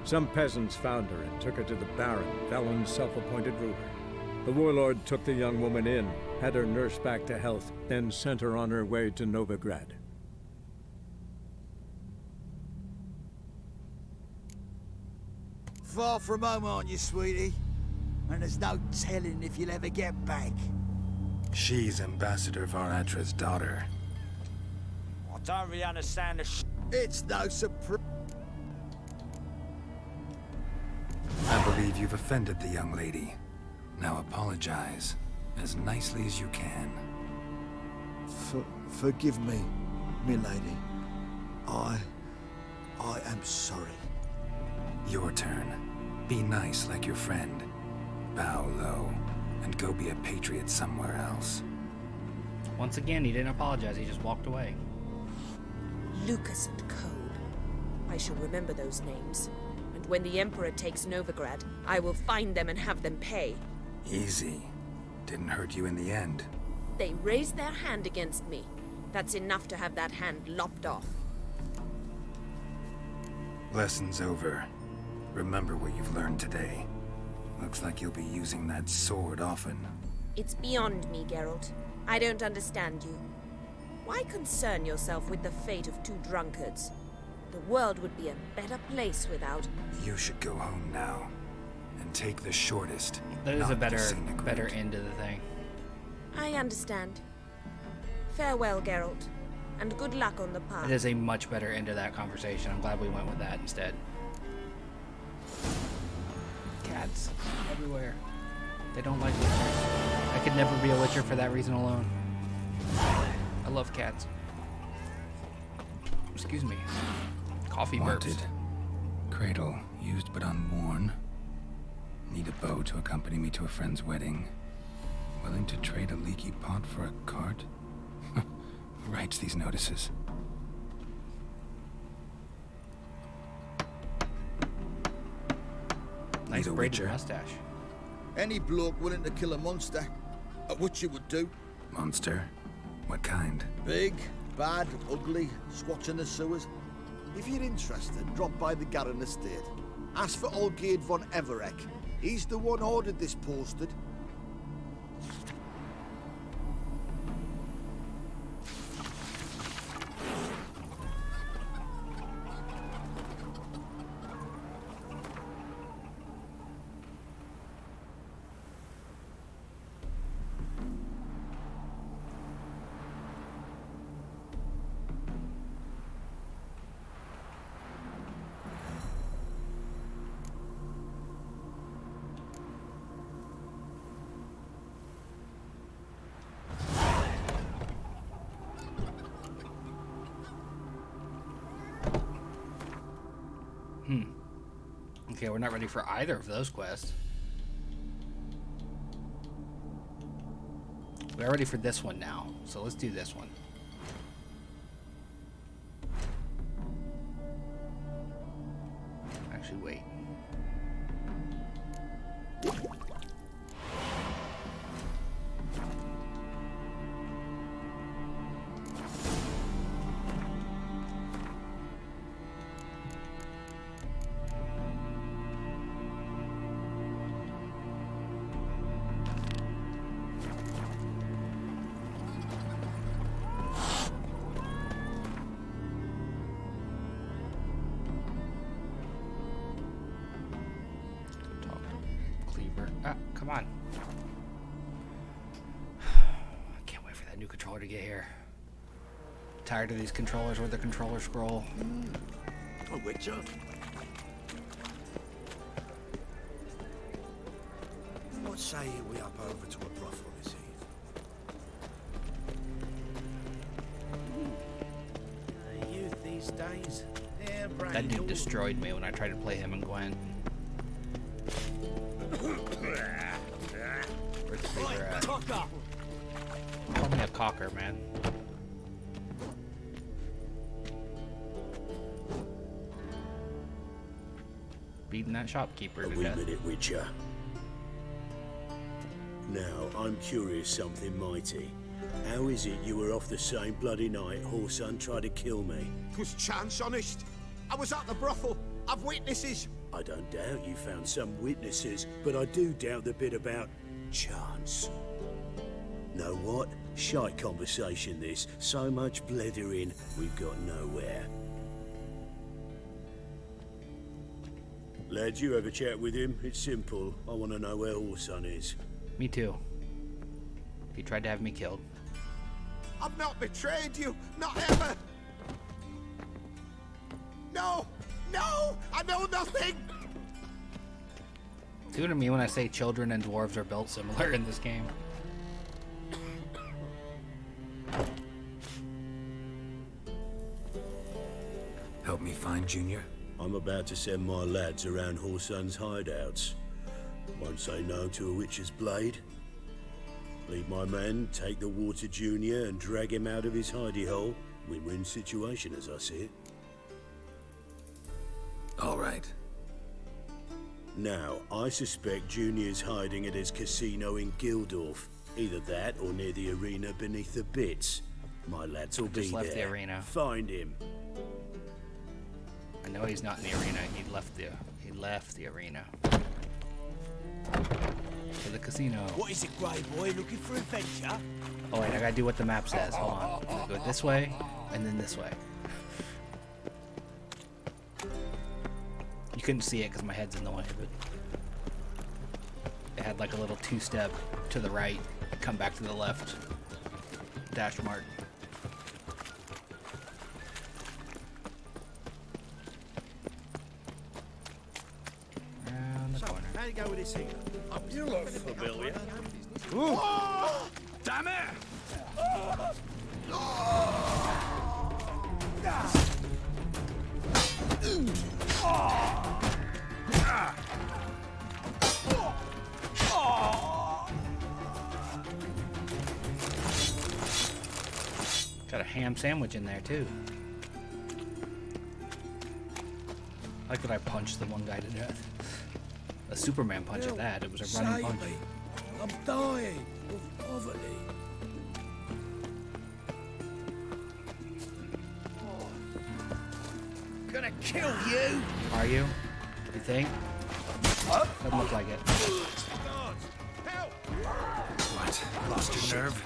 Some peasants found her and took her to the Baron, Valen's self-appointed ruler. The warlord took the young woman in, had her nursed back to health, then sent her on her way to Novigrad. Far from home, aren't you, sweetie? And there's no telling if you'll ever get back. She's Ambassador Varatra's daughter. I don't really understand the It's no surprise. I believe you've offended the young lady. Now apologize, as nicely as you can. Forgive me, milady. I am sorry. Your turn. Be nice like your friend. Bow low, and go be a patriot somewhere else. Once again, he didn't apologize, he just walked away. Lucas and Kobe. I shall remember those names. And When the Emperor takes Novigrad, I will find them and have them pay. Easy. Didn't hurt you in the end. They raised their hand against me. That's enough to have that hand lopped off. Lesson's over. Remember what you've learned today. Looks like you'll be using that sword often. It's beyond me, Geralt. I don't understand you. Why concern yourself with the fate of two drunkards? The world would be a better place without... You should go home now. And take the shortest. That is a not better disintegrate. end to the thing. I understand. Farewell, Geralt. And good luck on the path. It is a much better end to that conversation. I'm glad we went with that instead. Cats everywhere. They don't like witchers. I could never be a witcher for that reason alone. I love cats. Excuse me. Coffee Wanted. burps. Cradle, used but unworn. Need a bow to accompany me to a friend's wedding. Willing to trade a leaky pot for a cart? Who writes these notices? Nice Need a braided witcher. mustache. Any bloke willing to kill a monster, what you would do. Monster? What kind? Big, bad, ugly, squatching the sewers. If you're interested, drop by the Garen estate. Ask for Olgierd von Everek. He's the one ordered this posted. Okay, we're not ready for either of those quests. We're ready for this one now, so let's do this one. Actually, wait. Come on. I can't wait for that new controller to get here. Tired of these controllers with the controller scroll. A witcher? What say we up over to a brothel this eve? Youth these days, they're brand That dude new. destroyed me when I tried to play him and Gwen. Where's the paper at? Call me a cocker, man. Beating that shopkeeper A to wee death. minute, Witcher. Now, I'm curious something mighty. How is it you were off the same bloody night Whoreson tried to kill me? 'Twas chance, honest. I was at the brothel. I've witnesses. I don't doubt you found some witnesses, but I do doubt the bit about chance. Know what? Shite conversation this. So much blethering, we've got nowhere. Lad, you have a chat with him? It's simple. I want to know where Whoreson is. Me too. He tried to have me killed. I've not betrayed you. Not ever. No! No! I know nothing! See what I mean when I say children and dwarves are built similar in this game? Help me find Junior? I'm about to send my lads around Whoreson's hideouts. Won't say no to a witch's blade. Lead my men, take the Water Junior and drag him out of his hidey hole. Win-win situation as I see it. All right. Now, I suspect Junior's hiding at his casino in Gildorf. Either that or near the arena beneath the bits. My lads will be Just left there. the arena. Find him. I know he's not in the arena. He left the arena. To the casino. What is it, Grey Boy? Looking for adventure? Oh wait, I gotta do what the map says. Hold on. I'm gonna go this way, and then this way. You couldn't see it because my head's in the way, but it had like a little two-step to the right, come back to the left. Dash mark. Around the corner. How you go with this here? You look familiar. Damn it! Got a ham sandwich in there too. I like that I punched the one guy to death. A Superman punch at that. It was a running punch. Me. I'm dying of poverty. Gonna kill you! Are you? You think? Doesn't look like it. What? Lost your nerve?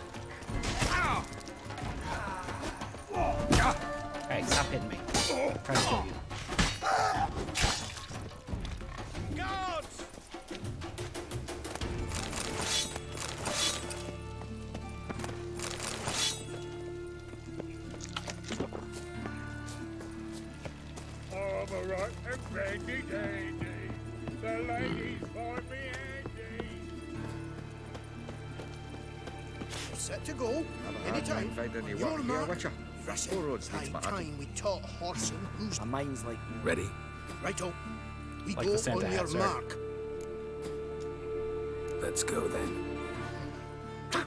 Hey, stop hitting me. I'm trying to kill you. The ladies find me handy. Set to go. Anytime. You're on mark. All roads lead to my Time we taught horsing who's... My mind's like... Ready? Righto. We Like go the Santa on your hat, sir. mark. Let's go then. Hot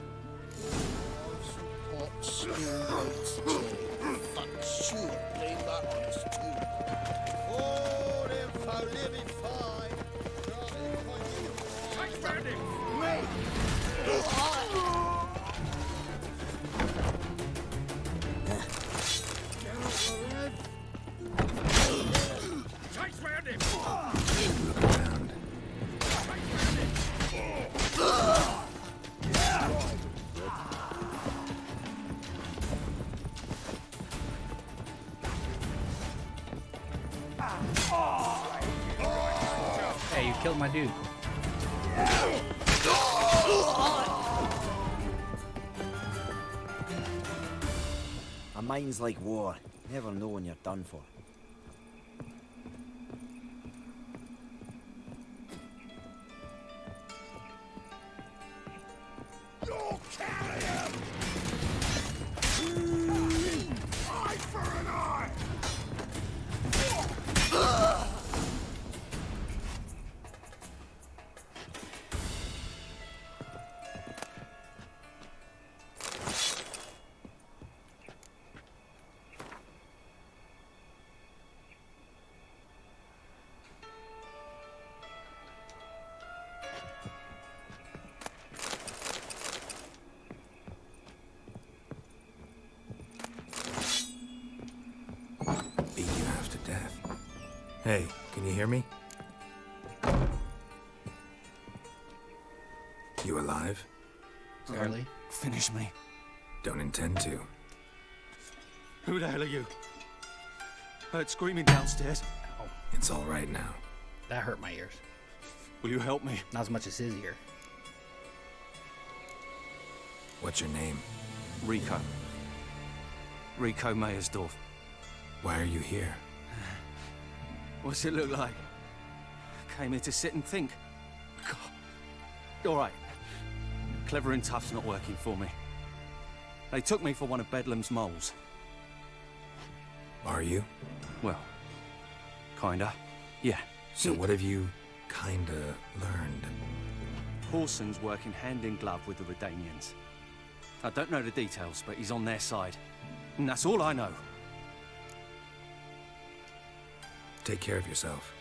stone lights. Fuck, sure. Blame that on us too. Oh, info, living fine. Wait! Chase round him! Look around. Hey, you killed my dude. A mind's like war. Never know when you're done for. You'll carry him! Eye for an eye! Beat you half to death. Hey, can you hear me? You alive? Barely. Finish me. Don't intend to. Who the hell are you? Heard screaming downstairs. It's all right now. That hurt my ears. Will you help me? Not as much as his ear. What's your name? Rico. Rico Meyersdorf. Why are you here? What's it look like? Came here to sit and think. God. All right. Clever and tough's not working for me. They took me for one of Bedlam's moles. Are you? Well, kinda. Yeah. So what have you kinda learned? Horson's working hand in glove with the Redanians. I don't know the details, but he's on their side. And that's all I know. Take care of yourself.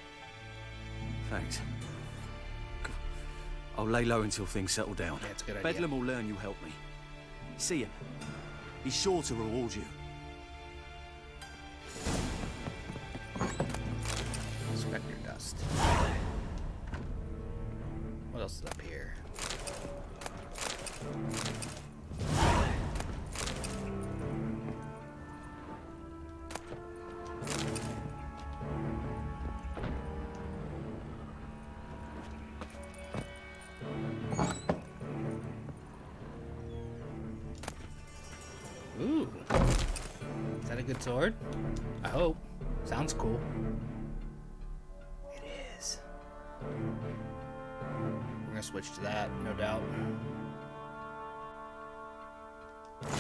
Thanks. I'll lay low until things settle down. Yeah, it's a good idea. Bedlam will learn you help me. See him. He's sure to reward you. Spectre dust. What else is up here? Ooh. Is that a good sword? I hope. Sounds cool. It is. We're gonna switch to that, no doubt. And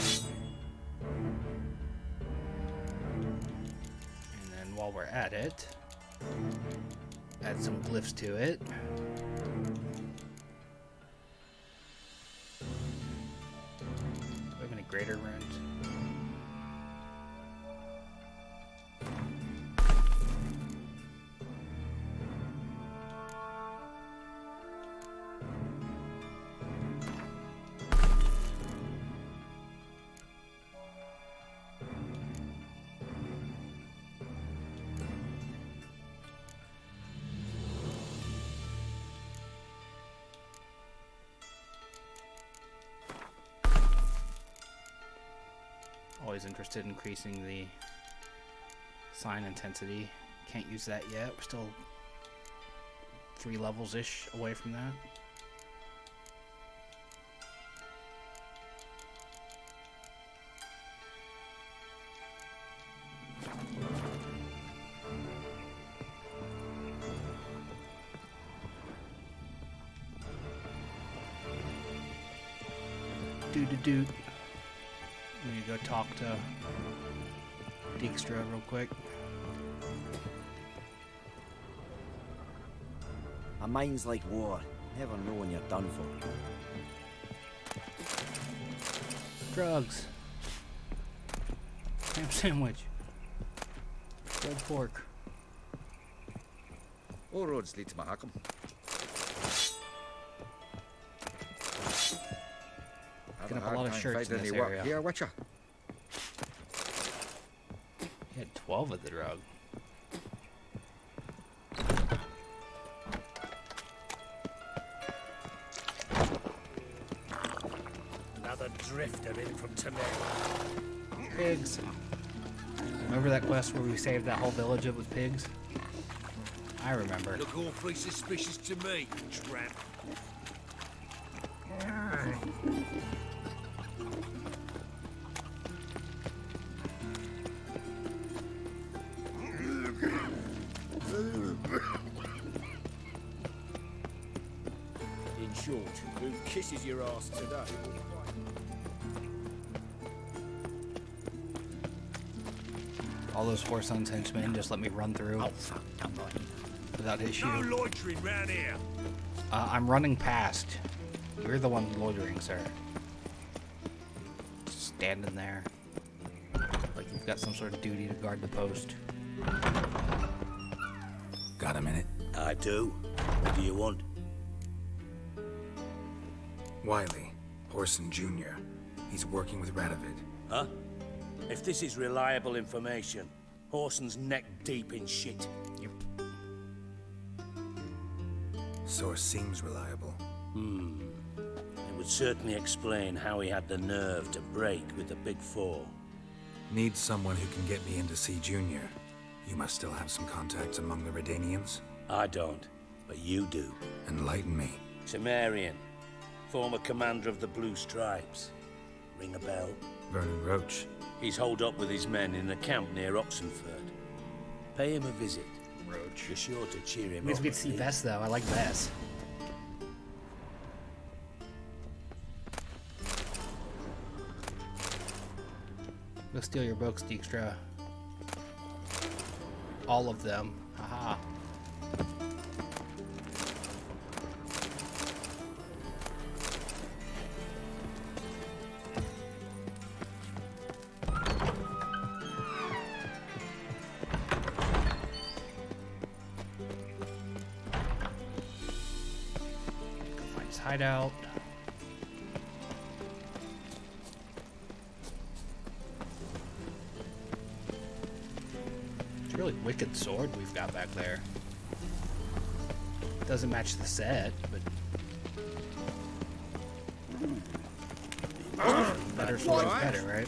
then while we're at it, add some glyphs to it. Do we have any greater runes? Always interested in increasing the sign intensity. Can't use that yet. We're still 3 levels-ish away from that. Doot. I'm gonna go talk to Dijkstra real quick. A mind's like war. Never know when you're done for. Drugs. Ham sandwich. Pulled pork. All roads lead to Mahakam. Picking up a lot of shirts in this area. Here, Witcher. He had 12 of the drug. Another drifter in from Tamil. Pigs. Remember that quest where we saved that whole village up with pigs? I remember. Look awfully suspicious to me, tramp. In short, who kisses your ass today? All those Horsehunt's henchmen just let me run through without issue. No loitering round here. I'm running past. You're the one loitering, sir. Just standing there. Like you've got some sort of duty to guard the post. Got a minute? I do. What do you want? Wiley, Horson Jr. He's working with Radovid. Huh? If this is reliable information, Horson's neck deep in shit. Source seems reliable. It would certainly explain how he had the nerve to break with the Big Four. Need someone who can get me in to see Junior. You must still have some contacts among the Redanians? I don't, but you do. Enlighten me. Temerian, former commander of the Blue Stripes. Ring a bell? Vernon Roach. He's holed up with his men in a camp near Oxenford. Pay him a visit. Roach. You're sure to cheer him Means up. we get to see Vess though. I like Vess. Go steal your books, Dijkstra. All of them. Haha. hideout. It's a really wicked sword we've got back there. Doesn't match the set, but better sword's better, right?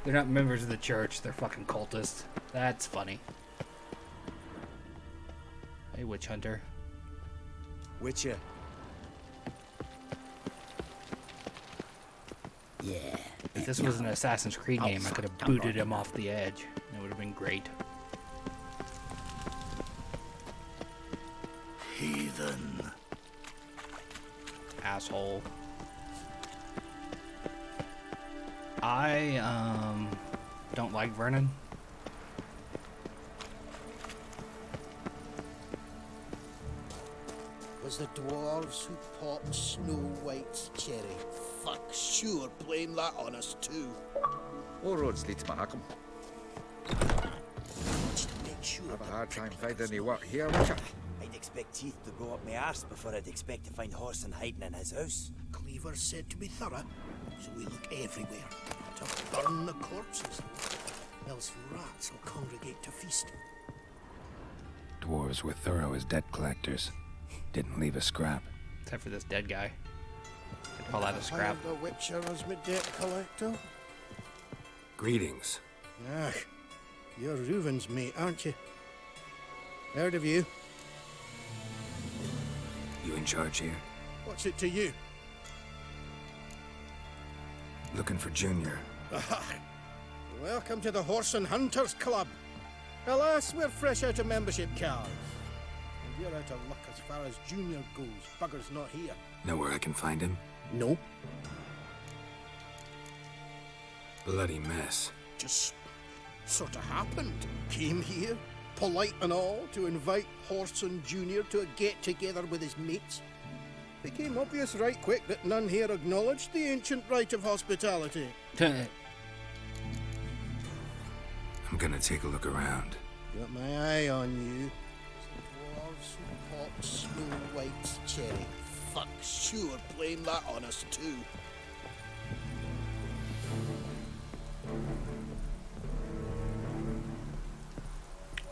They're not members of the church, they're fucking cultists. That's funny. Hey, witch hunter. Witcher. Yeah. If this was an Assassin's Creed game, I could have booted him off the edge. That would have been great. Heathen. Asshole. I don't like Vernon. Was the dwarves who popped Snow White's cherry. Fuck, sure, blame that on us too. All roads lead to Mahakam. Just to make sure. Have a hard time finding any work here, Witcher. I'd expect teeth to go up my arse before I'd expect to find Horson hiding in his house. Cleaver said to be thorough, so we look everywhere. To burn the corpses, else rats will congregate to feast. Dwarves were thorough as debt collectors. Didn't leave a scrap. Except for this dead guy. I'd call that a scrap. The Witcher as my debt collector. Greetings. Ah, you're Reuven's mate, aren't you? Heard of you. You in charge here? What's it to you? Looking for Junior. Welcome to the Horse and Hunters Club. Alas, we're fresh out of membership cards. And you're out of luck as far as Junior goes. Bugger's not here. Know where I can find him? No. Bloody mess. Just sort of happened. Came here, polite and all, to invite Horson Junior to a get-together with his mates. Became obvious right quick that none here acknowledged the ancient right of hospitality. I'm gonna take a look around. Got my eye on you. Dwarves who popped Snow White's cherry. Fuck, sure, blame that on us too.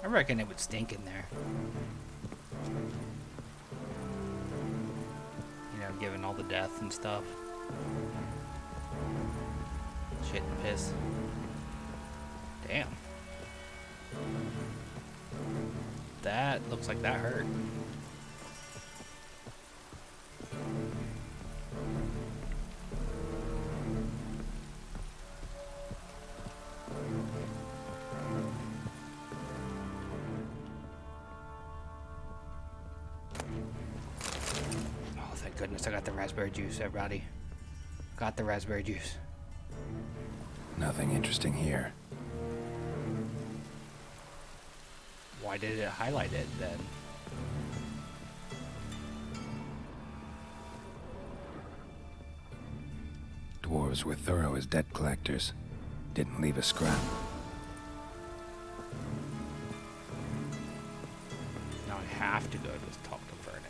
I reckon it would stink in there. You know, given all the death and stuff. Shit and piss. Damn. That looks like that hurt. Oh, thank goodness I got the raspberry juice, everybody. Got the raspberry juice. Nothing interesting here. Why did it highlight it then? Dwarves were thorough as debt collectors. Didn't leave a scrap. Now I have to go to talk to Vernon.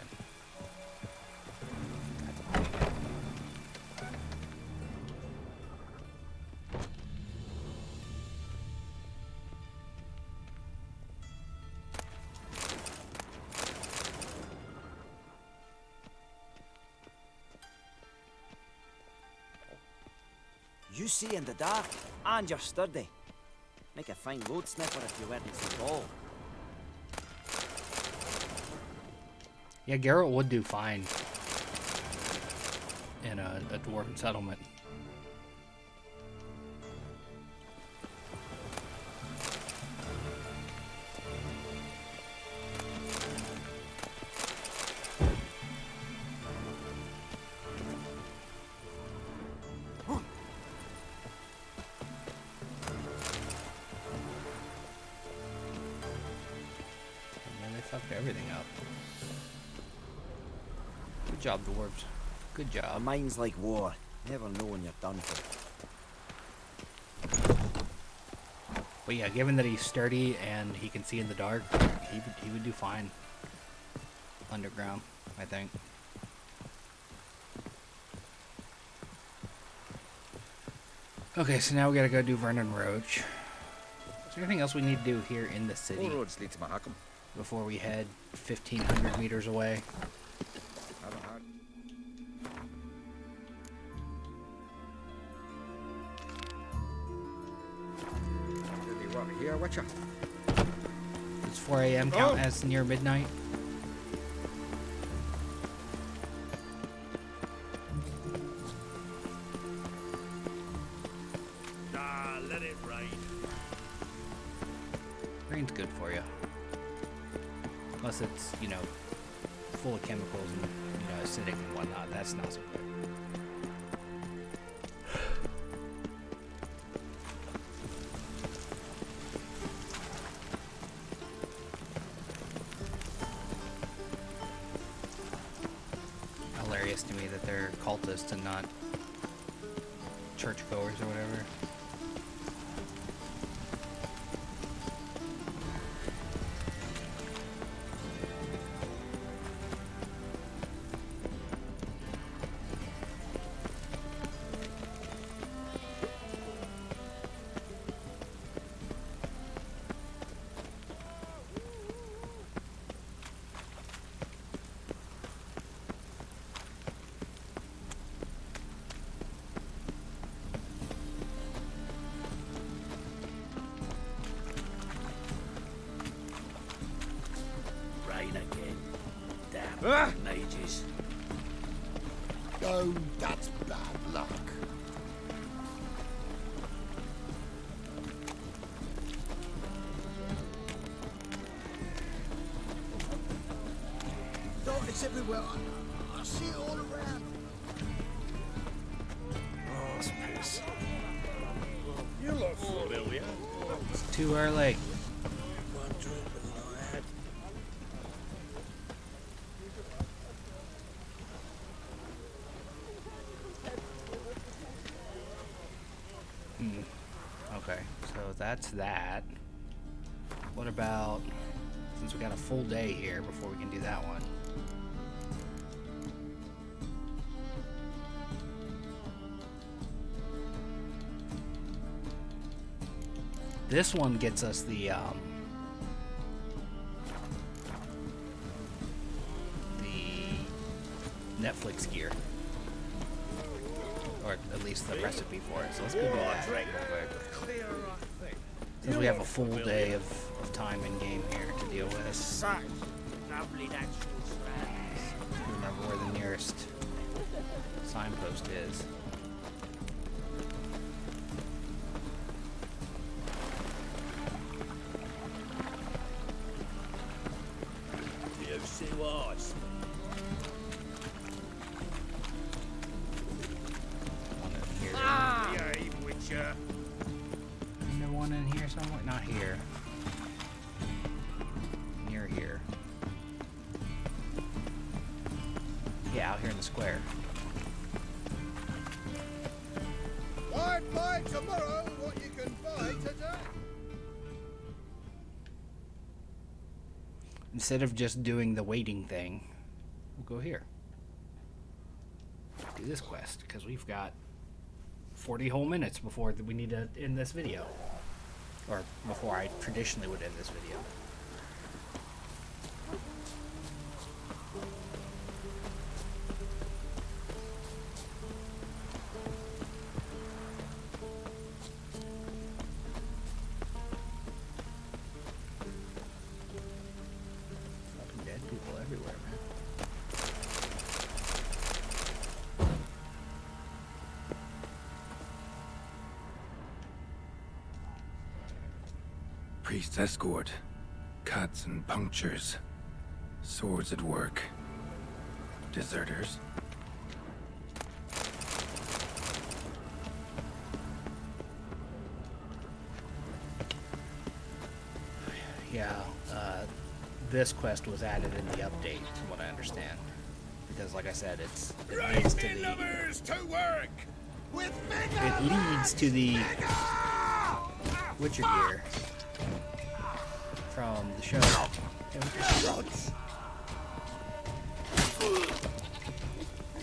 You see in the dark, and you're sturdy. Make a fine road sniffer if you weren't so tall. Yeah, Geralt would do fine in a dwarven settlement. fucked everything up. Good job, dwarves. Good job. A mine's like war. Never know when you're done for. But yeah, given that he's sturdy and he can see in the dark, he would do fine underground, I think. Okay, so now we gotta go do Vernon Roach. Is there anything else we need to do here in the city? All roads lead to Mahakam. Before we head 1,500 meters away? Here, Witcher. Does 4 a.m. count as near midnight? Ah, let it rain. Rain's good for you. Unless it's, you know, full of chemicals and, you know, acidic and whatnot. That's not so good. Hilarious to me that they're cultists and not churchgoers or whatever. Mages. Oh, that's bad luck. Darkness everywhere. I see it all around. Oh, it's piss. You look familiar. It's too early. One drink than I had. Okay, so that's that. What about, since we got a full day here before we can do that one. This one gets us the Netflix gear. Or at least the recipe for it. So let's go do that real quick. Since we have a full day of time in game here to deal with. Such lovely natural surroundings. Remember where the nearest signpost is. You see what I see? Behave, Witcher. Isn't there one in here somewhere? Not here. Near here. Yeah, out here in the square. Buy tomorrow what you can buy today. Instead of just doing the waiting thing, we'll go here. Do this quest, because we've got 40 whole minutes before we need to end this video. Or before I traditionally would end this video. Fucking dead people everywhere, man. Priest's escort. Cuts and punctures. Swords at work. Deserters. Yeah, this quest was added in the update, from what I understand. Because, like I said, it leads to the Witcher gear from the show.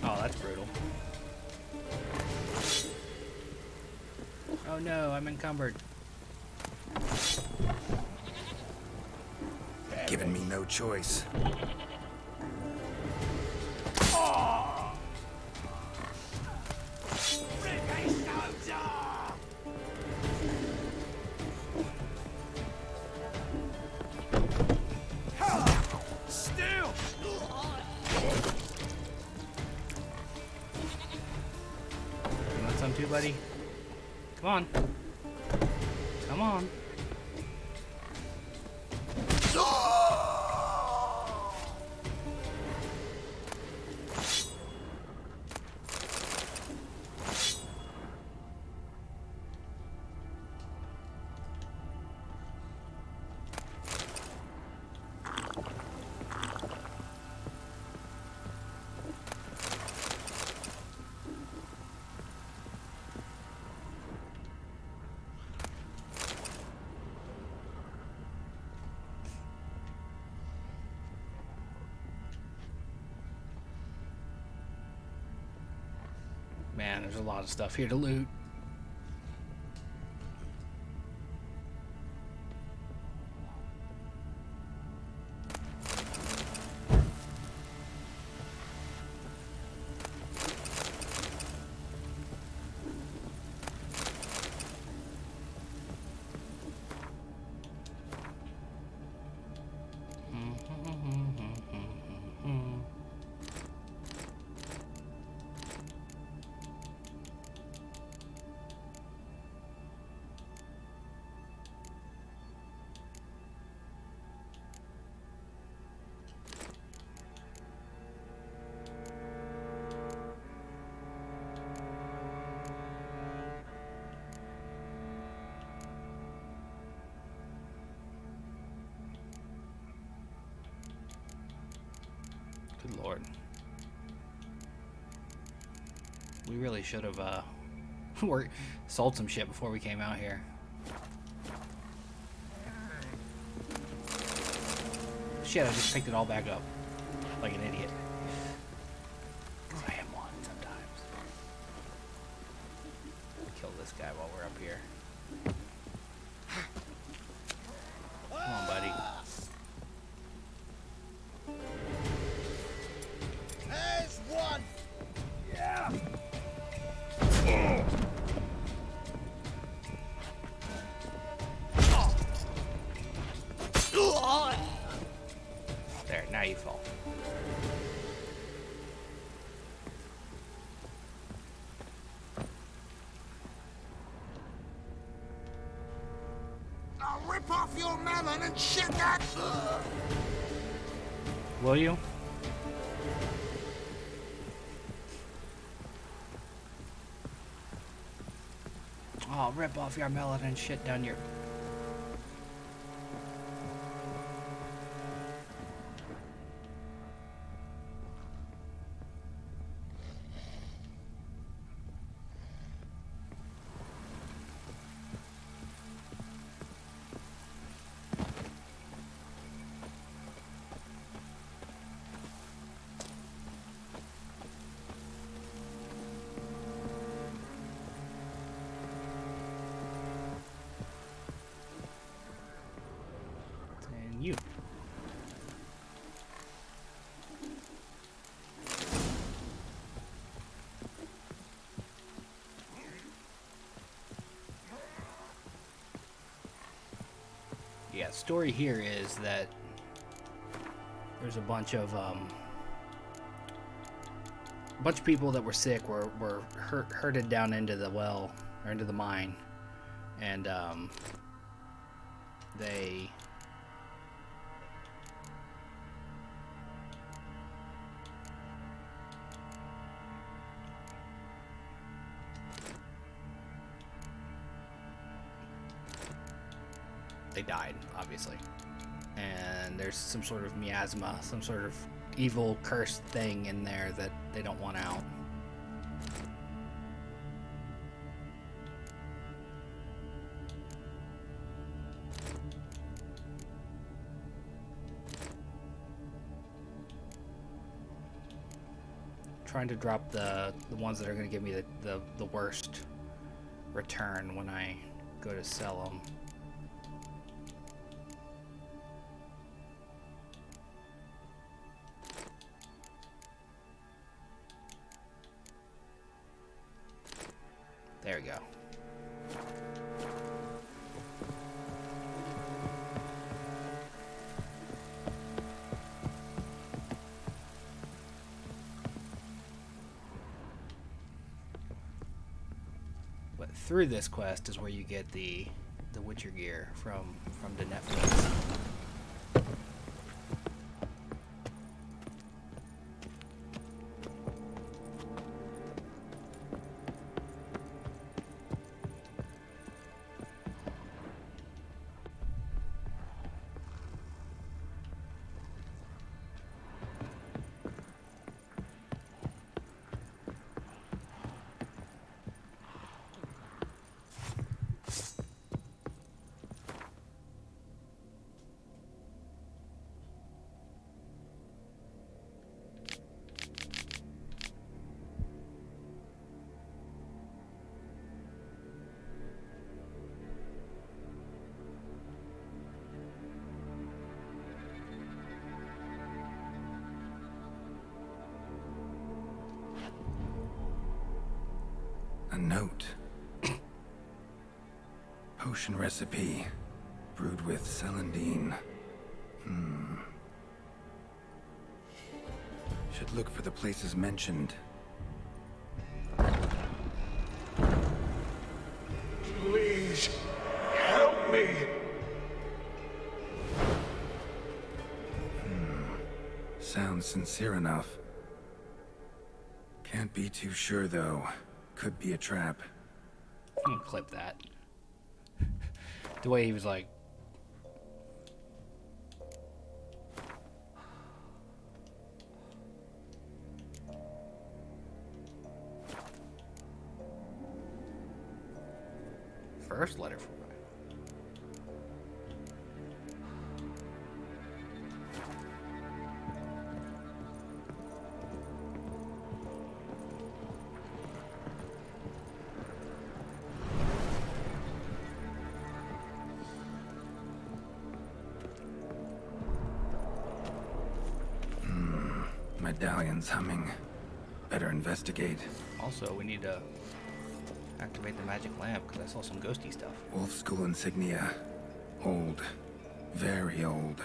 Oh, that's brutal. Oh no, I'm encumbered. Giving me no choice. You want some too, buddy? Come on. Come on. Man, there's a lot of stuff here to loot. Good lord. We really should have sold some shit before we came out here. Shit, I just picked it all back up. Like an idiot. I am one sometimes. Kill this guy while we're up here. Come on, buddy. There's one! Yeah! There, now you fall. I'll rip off your melon and shit that. Will you? Oh, rip off your melon and shit down your... And you. Yeah, story here is that there's a bunch of people that were sick were herded down into the well or into the mine, and they died, obviously. and there's some sort of miasma, some sort of evil cursed thing in there that they don't want out. Trying to drop the ones that are going to give me the worst return when I go to sell them. There we go. But through this quest is where you get the Witcher gear from the Netflix. A note. Potion recipe. Brewed with celandine. Should look for the places mentioned. Please, help me! Sounds sincere enough. Can't be too sure, though. Could be a trap. I'm gonna clip that. The way he was like... First letter from Ryan. Medallion's humming. Better investigate. Also, we need to activate the magic lamp because I saw some ghosty stuff. Wolf School insignia. Old. Very old.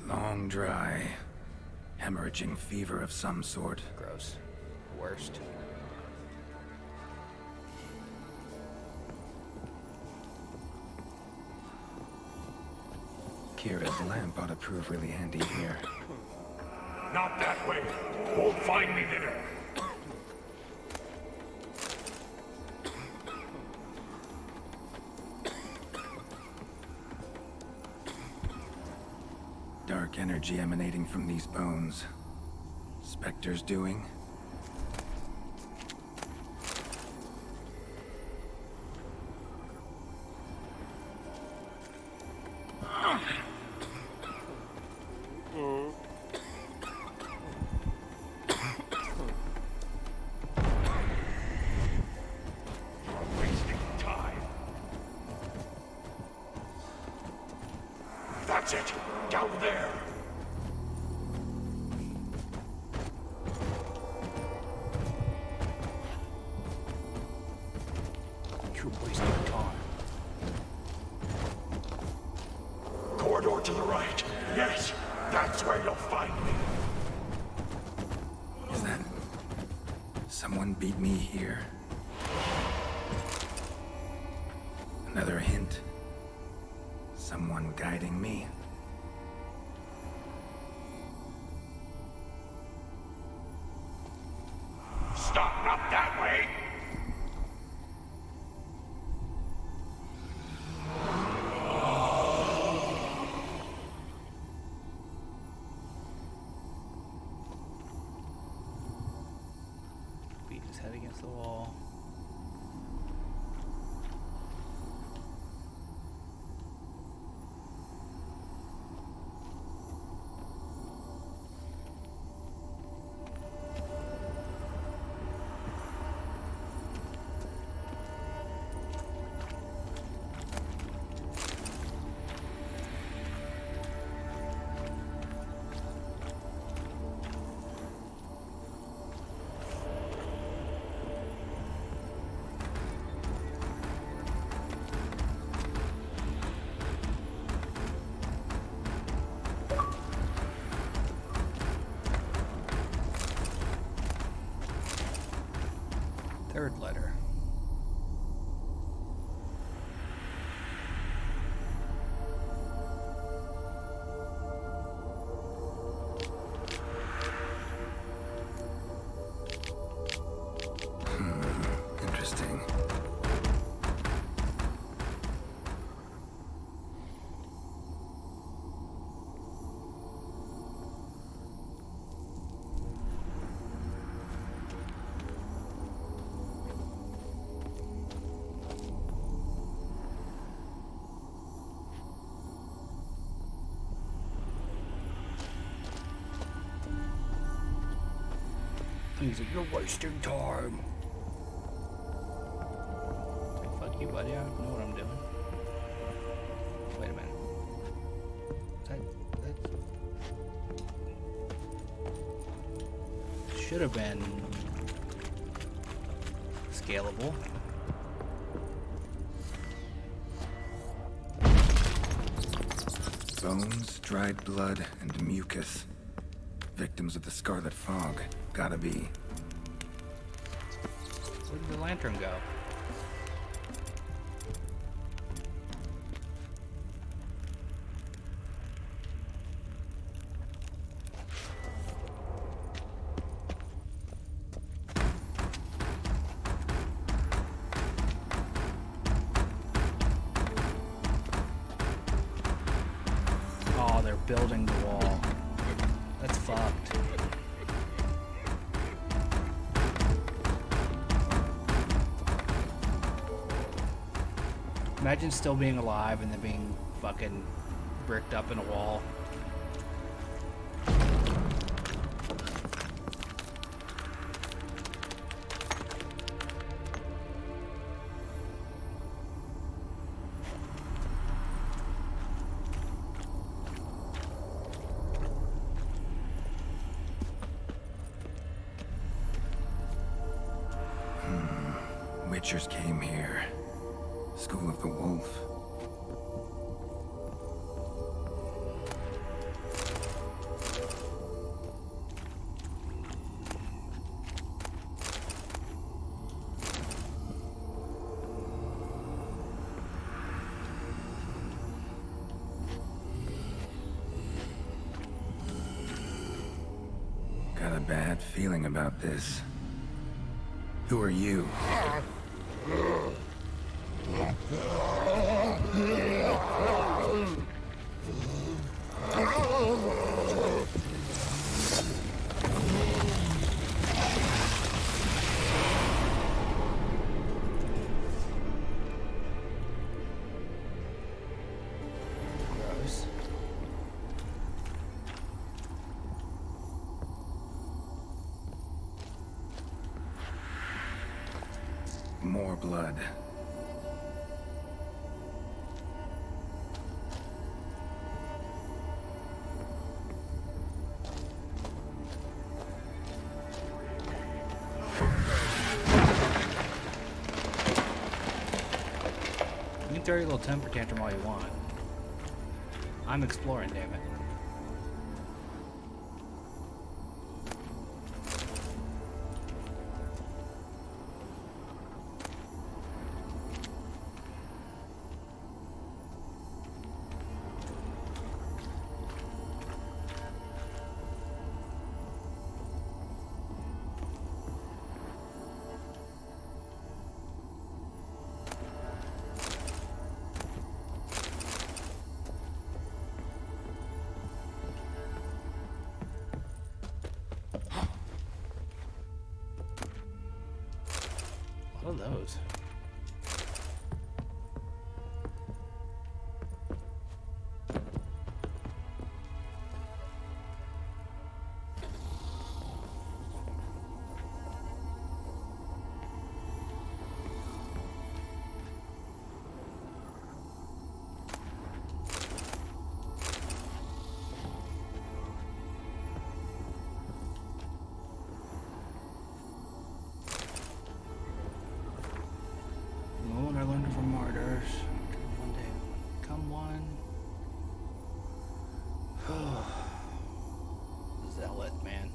Long dry. Hemorrhaging fever of some sort. Gross. Worst. Kira's lamp ought to prove really handy here. Not that way. Won't find me there. Dark energy emanating from these bones. Spectre's doing? That's it. Down there. You're wasting time. Corridor to the right. Yes, that's where you'll find me. Is that... someone beat me here? Another hint. Someone guiding me. Stop, not that way. his head against the wall. Third letter. Interesting. He's like, you're wasting time. Like, fuck you, buddy. I know what I'm doing. Wait a minute. That should have been scalable. Bones, dried blood, and mucus. Victims of the Scarlet Fog. Gotta be. Where did the lantern go? Oh, they're building the wall. That's fucked. Imagine still being alive and then being fucking bricked up in a wall. Witchers came here. School of the Wolf. Got a bad feeling about this. Who are you? Gross. More blood. You can throw your little temper tantrum all you want. I'm exploring, damn it. What are those? Zealot, man.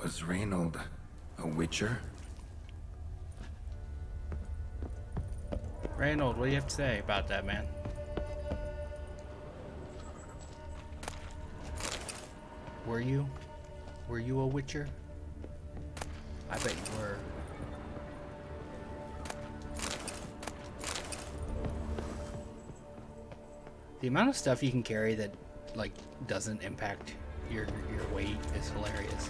Was Reynold a witcher? Reynold, what do you have to say about that, man? Were you? Were you a witcher? I bet you were. The amount of stuff you can carry that, like, doesn't impact your weight is hilarious.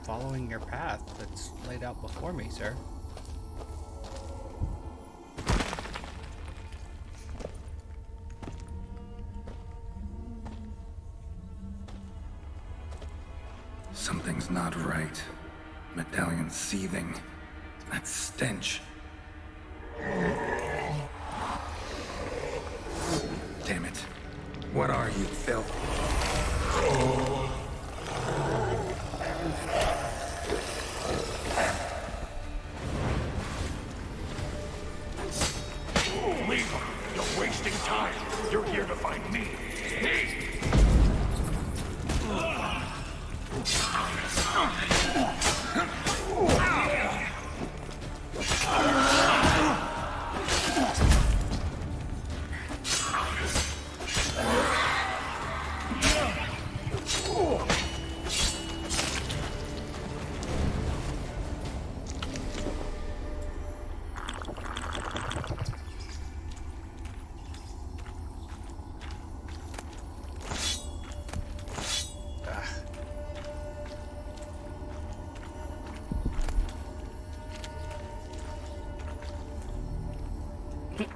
Following your path that's laid out before me, sir. Something's not right. Medallion seething. That stench. Damn it. What are you, filth? Leave him. You're wasting time. You're here to find me. Me!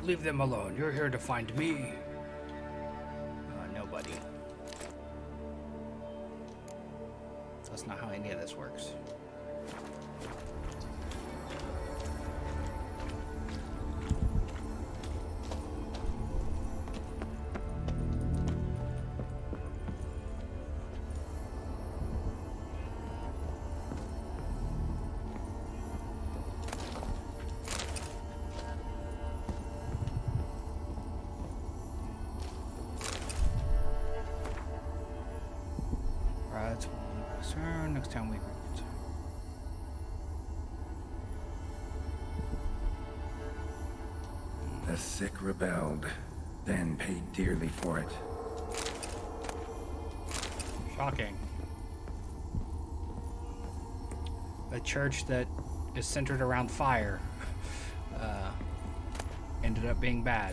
Leave them alone. You're here to find me. Nobody. That's not how any of this works. Next time we read. The sick rebelled, then paid dearly for it. Shocking. A church that is centered around fire ended up being bad.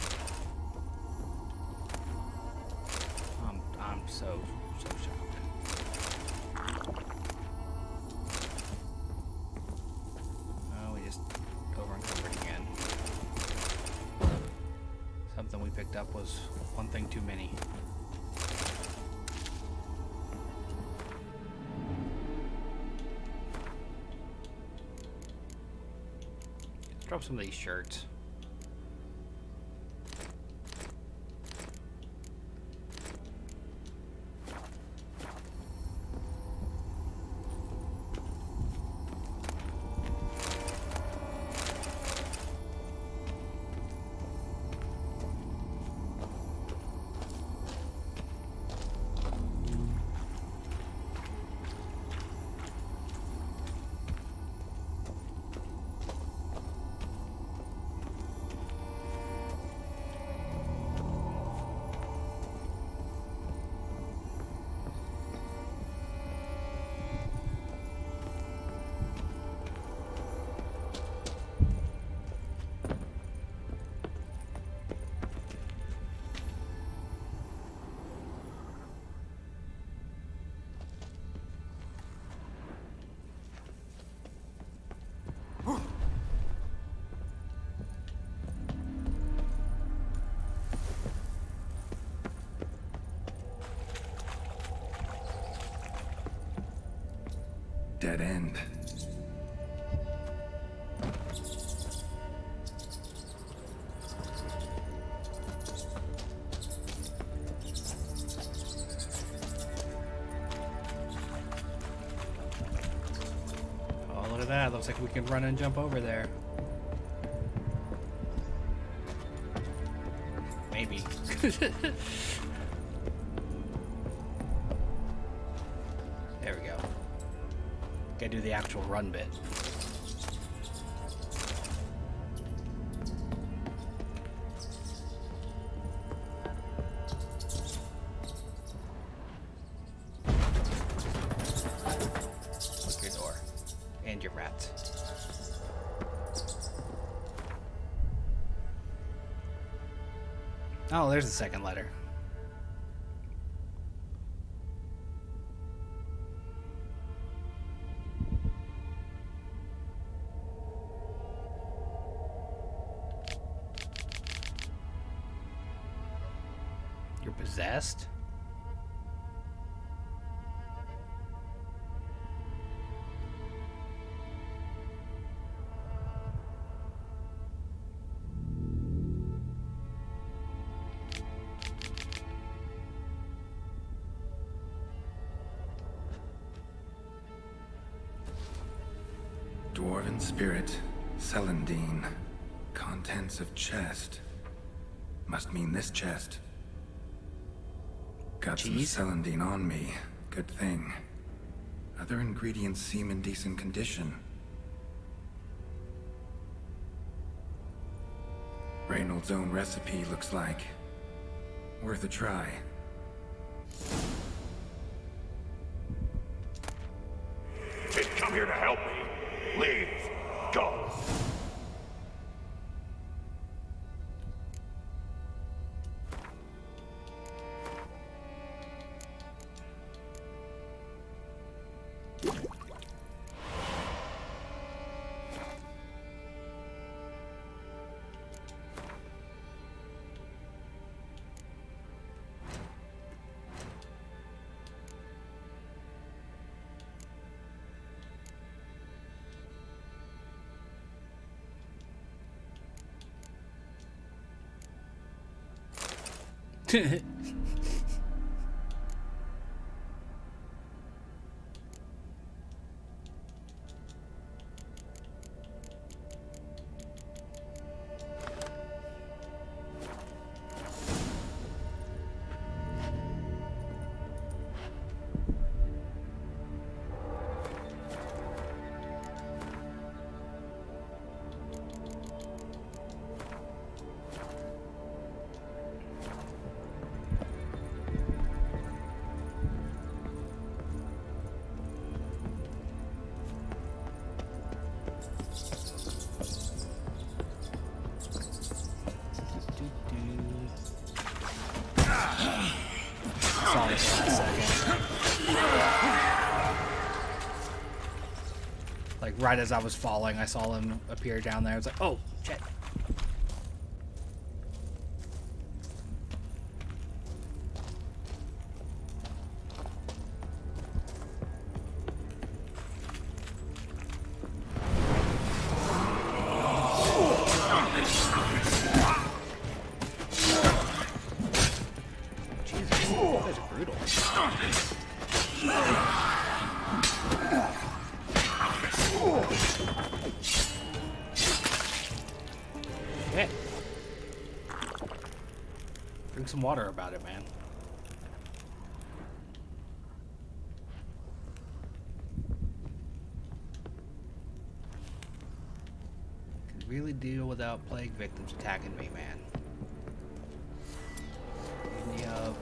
I'm so shocked. Oh, we just over encumbered again. Something we picked up was one thing too many. Let's drop some of these shirts. Dead end. Oh, look at that. Looks like we can run and jump over there. Maybe. There we go. Gotta do the actual run bit. Look your door. And your rats. Oh, there's the second letter. You're possessed? Dwarven spirit, Celandine. Contents of chest. Must mean this chest. Got some Celandine on me. Good thing. Other ingredients seem in decent condition. Reynolds' own recipe looks like. Worth a try. Didn't come here to help me. Leave. Go. saw this last second. Like, right as I was falling, I saw him appear down there. I was like, oh, shit. Drink some water about it, man. Could really deal without plague victims attacking me, man. Give me up.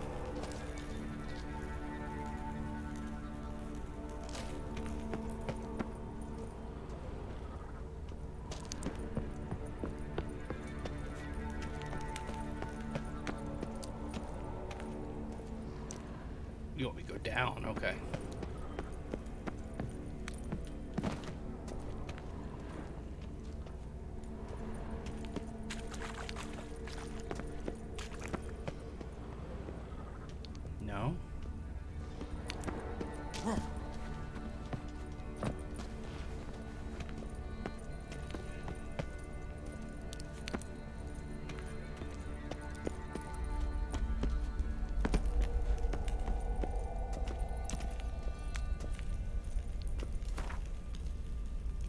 You want me to go down? Okay. No?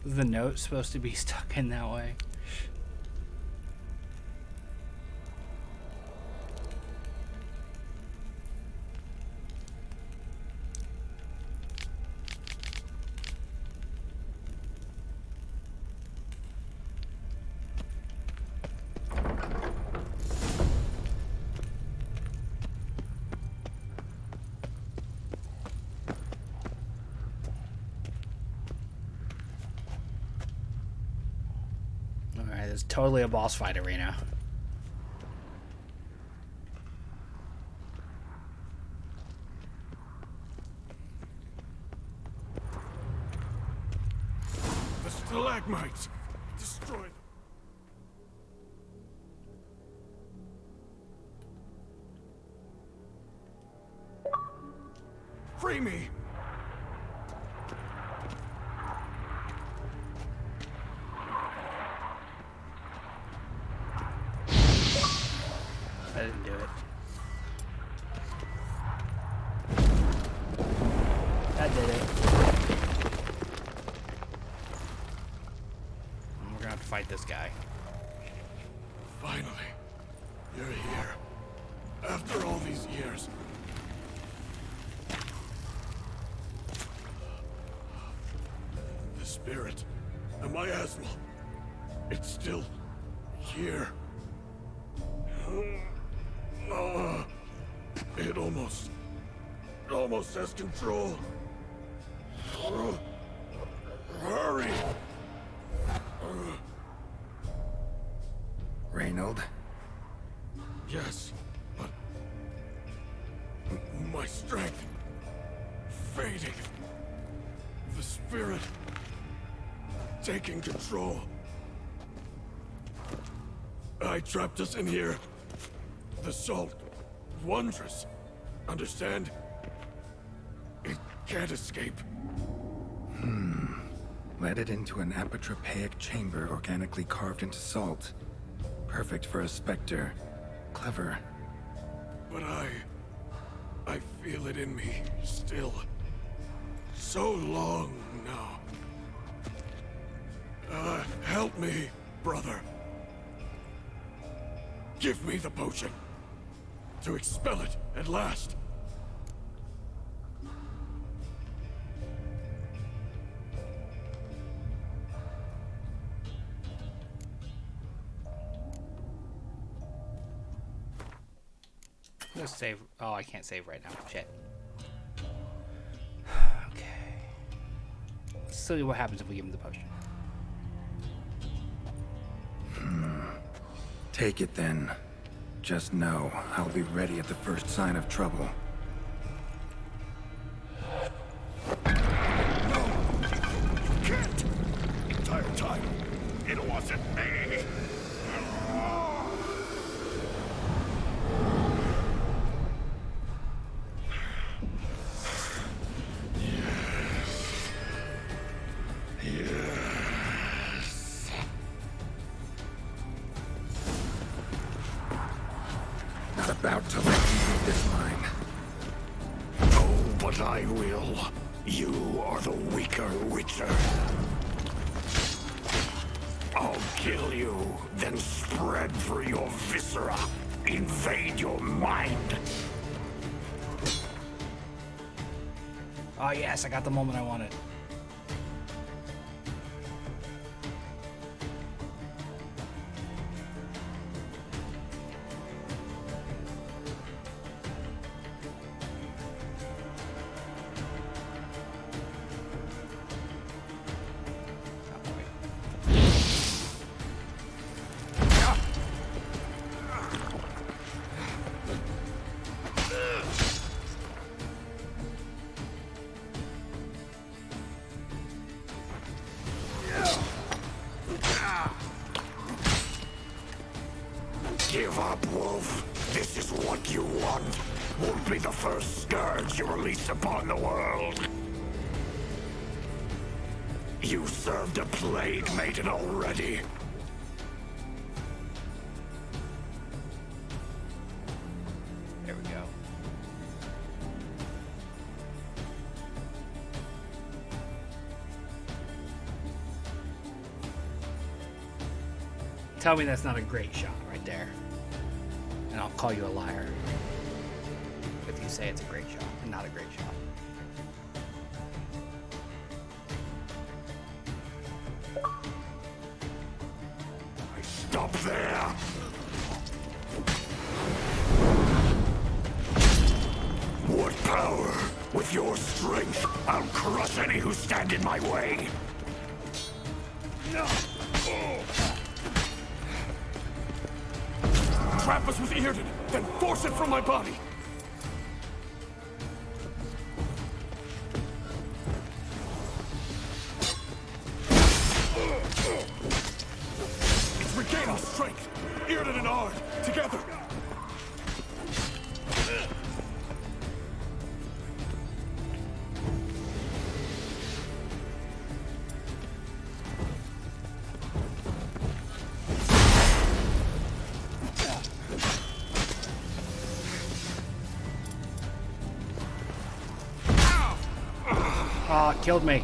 Is the note supposed to be stuck in that way? Alright, it's totally a boss fight arena. The stalagmites! Destroy them! Free me! I didn't do it. That did it. And we're gonna have to fight this guy. Finally, you're here. After all these years. The spirit, the miasma, it's still here. It almost has control. Hurry! Reynold? Yes, but my strength fading. The spirit taking control. I trapped us in here. The salt, wondrous. Understand? It can't escape. Led it into an apotropaic chamber organically carved into salt. Perfect for a specter. Clever. But I feel it in me still. So long now. Help me, brother. Give me the potion. To expel it at last. Let's save. Oh, I can't save right now. Shit. Okay. Let's see what happens if we give him the potion. Take it then. Just know I'll be ready at the first sign of trouble. poison me! Yes. Not about to let you read this line. Oh, but I will. You are the weaker Witcher. I'll kill you, then spread through your viscera. Invade your mind. Oh yes, I got the moment I wanted. Give up, Wolf. This is what you want. Won't be the first scourge you release upon the world. You served a plague maiden already. There we go. Tell me that's not a great shot right there. And I'll call you a liar if you say it's a great shot and not a great shot. Stop there! What power? With your strength, I'll crush any who stand in my way. No! Trap us with Earden, then force it from my body! It's regain our strength! Earden and Ard, together! Ah, killed me.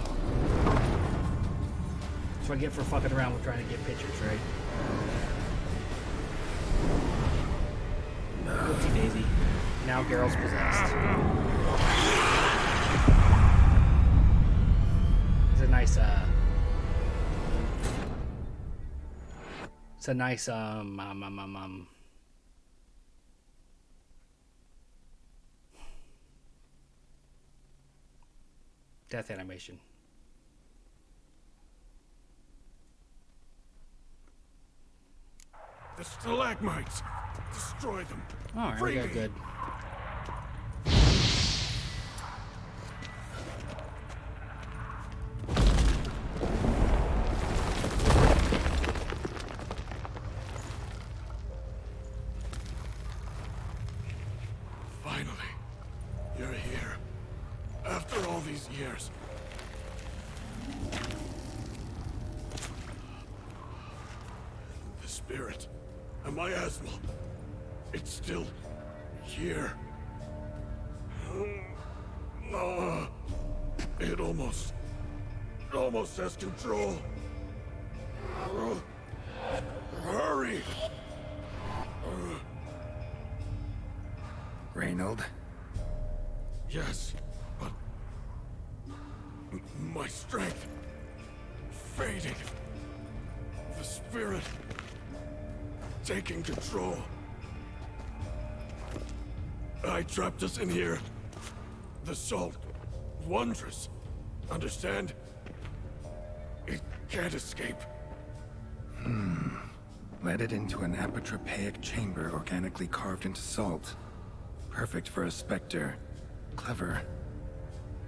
That's what I get for fucking around with trying to get pictures, right? Oopsie daisy. Now Geralt's possessed. It's a nice, it's a nice, death animation. The stalagmites! Destroy them! Alright, we got good. Finally, you're here. After all these years. The spirit and my asthma. It's still here. It almost has control. Hurry! Reynold? Yes, but my strength fading. The spirit taking control. I trapped us in here. The salt, wondrous. Understand? It can't escape. Led it into an apotropaic chamber organically carved into salt. Perfect for a specter. Clever.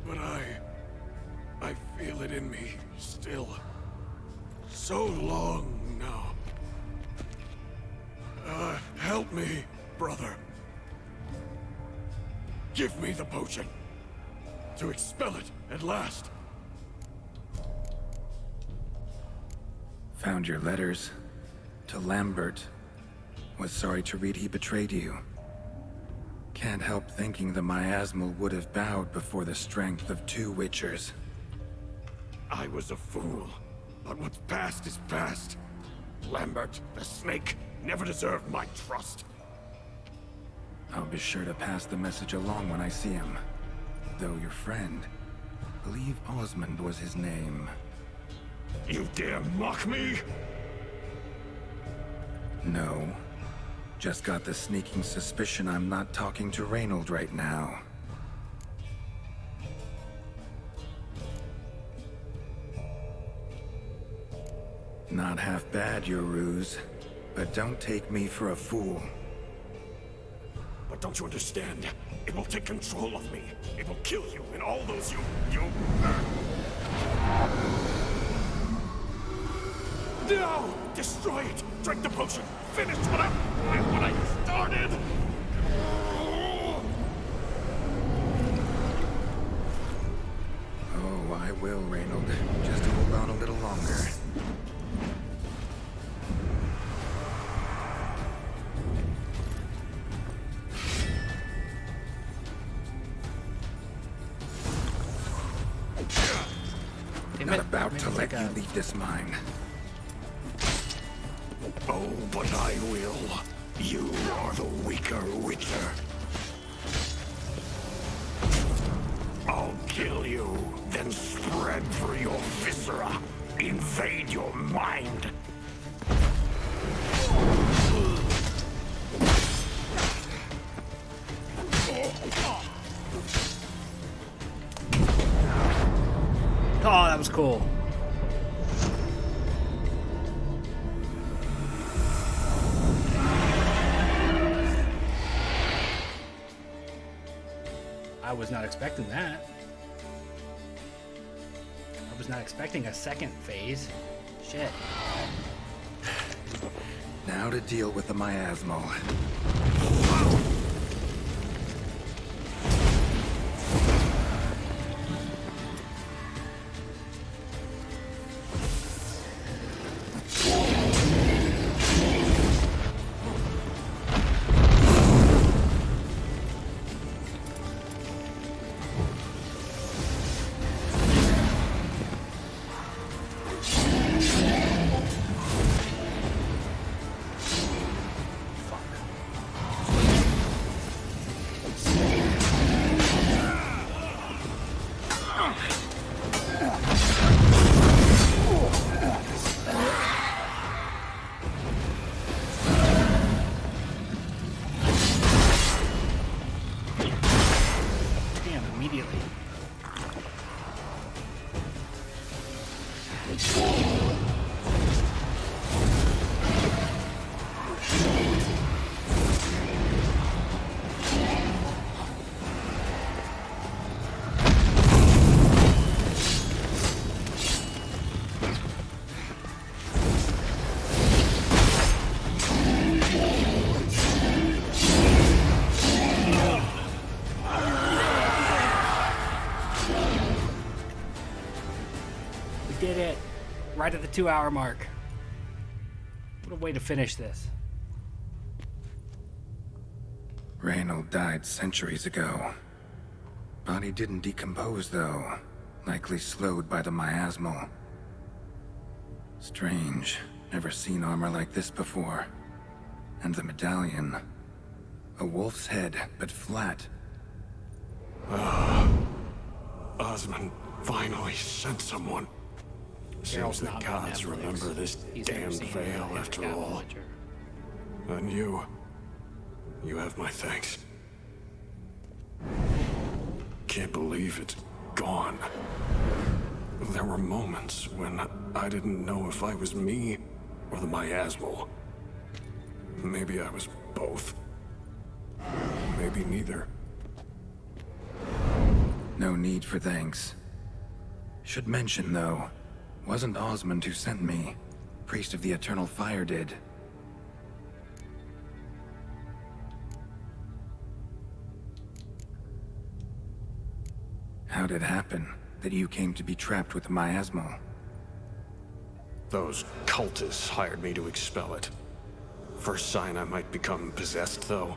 But I feel it in me still. So long now. Help me, brother. Give me the potion to expel it at last. Found your letters. To Lambert. Was sorry to read he betrayed you. Can't help thinking the miasmal would have bowed before the strength of 2 Witchers. I was a fool, but what's past is past. Lambert, the snake, never deserved my trust. I'll be sure to pass the message along when I see him. Though your friend, believe Osmond was his name. You dare mock me? No. Just got the sneaking suspicion I'm not talking to Reynold right now. Not half bad, your ruse. But don't take me for a fool. But don't you understand? It will take control of me. It will kill you and all those you... No! Destroy it! Drink the potion! Finish what I started! Oh, I will, Reynold. Just hold on a little longer. Not about to let you leave this mine. Oh, but I will. You are the weaker Witcher. I'll kill you, then spread through your viscera. Invade your mind. Oh, that was cool. I was not expecting that. I was not expecting a second phase. Shit. Now to deal with the miasmal. Did it. Right at the 2-hour mark. What a way to finish this. Reynold died centuries ago. Body didn't decompose, though. Likely slowed by the miasmal. Strange. Never seen armor like this before. And the medallion. A wolf's head, but flat. Osmond finally sent someone. Seems the gods remember this damned veil after all. And you have my thanks. Can't believe it's gone. There were moments when I didn't know if I was me or the miasmal. Maybe I was both. Maybe neither. No need for thanks. Should mention, though, wasn't Osmond who sent me. Priest of the Eternal Fire did. How'd it happen that you came to be trapped with the miasmal? Those cultists hired me to expel it. First sign I might become possessed, though,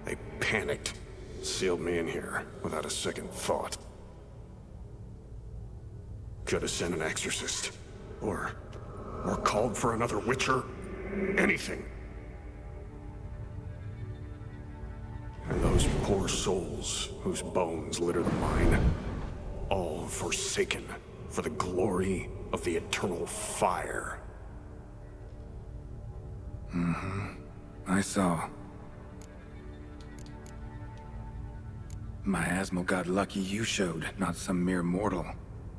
they panicked. Sealed me in here without a second thought. Could have sent an exorcist. Or called for another Witcher. Anything. And those poor souls whose bones litter the mine, all forsaken for the glory of the eternal fire. Mm-hmm. I saw. Miasmal got lucky you showed, not some mere mortal.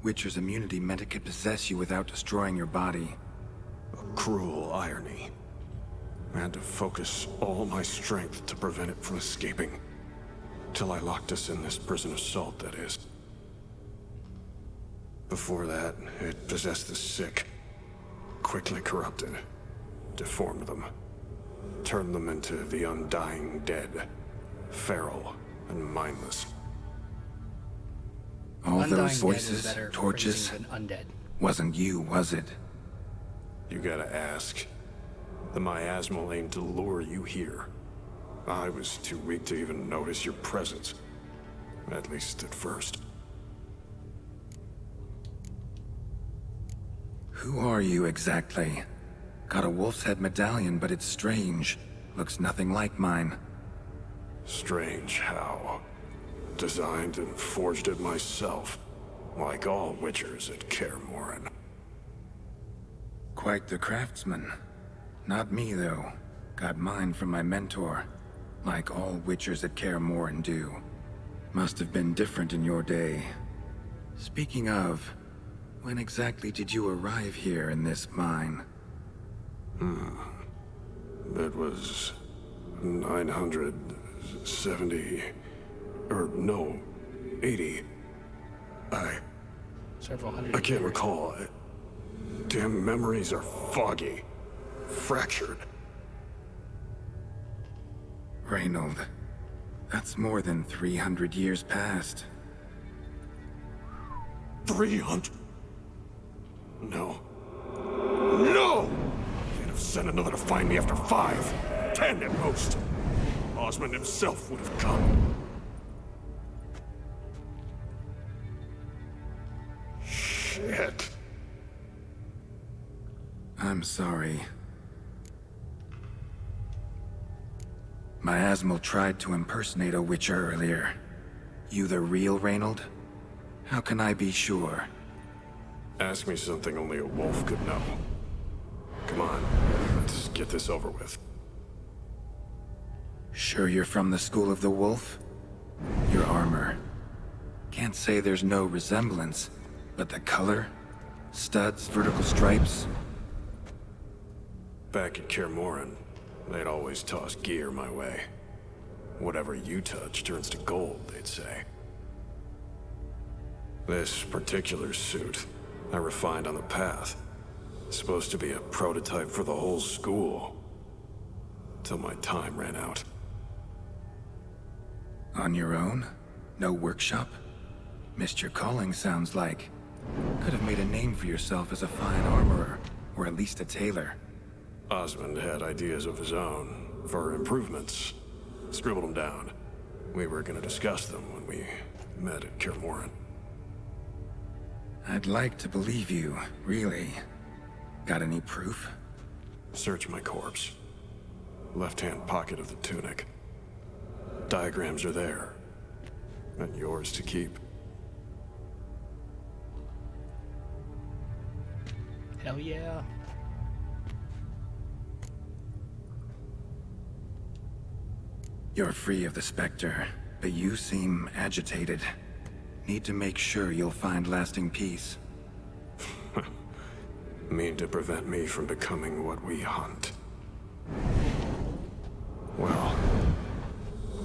Witcher's immunity meant it could possess you without destroying your body. A cruel irony. I had to focus all my strength to prevent it from escaping. Till I locked us in this prison of salt, that is. Before that, it possessed the sick. Quickly corrupted. Deformed them. Turned them into the undying dead. Feral and mindless. All Undying those dead is voices, better torches, phrasing than undead. wasn't you, was it? You gotta ask. The miasmal aimed to lure you here. I was too weak to even notice your presence. At least at first. Who are you exactly? Got a wolf's head medallion, but it's strange. Looks nothing like mine. Strange how? Designed and forged it myself. Like all Witchers at Kaer Morhen. Quite the craftsman. Not me, though. Got mine from my mentor. Like all Witchers at Kaer Morhen do. Must have been different in your day. Speaking of, when exactly did you arrive here in this mine? It was 970... or no, 80. Several hundred I can't recall. Damn memories are foggy. Fractured. Reynold, that's more than 300 years past. 300? No. No! They'd have sent another to find me after 5, 10 at most. Osmond himself would have come. Shit. I'm sorry. Miasmal tried to impersonate a Witcher earlier. You the real Reynold? How can I be sure? Ask me something only a wolf could know. Come on, let's get this over with. Sure you're from the School of the Wolf? Your armor. Can't say there's no resemblance, but the color? Studs, vertical stripes? Back at Kaer Morhen, they'd always toss gear my way. Whatever you touch turns to gold, they'd say. This particular suit, I refined on the path. Supposed to be a prototype for the whole school. Till my time ran out. On your own? No workshop? Missed your calling, sounds like. Could have made a name for yourself as a fine armorer, or at least a tailor. Osmond had ideas of his own, for improvements. Scribbled them down. We were gonna discuss them when we met at Kaer Morhen. I'd like to believe you, really. Got any proof? Search my corpse. Left-hand pocket of the tunic. Diagrams are there. And yours to keep. Hell yeah. You're free of the Spectre, but you seem agitated. Need to make sure you'll find lasting peace. Mean to prevent me from becoming what we hunt. Well,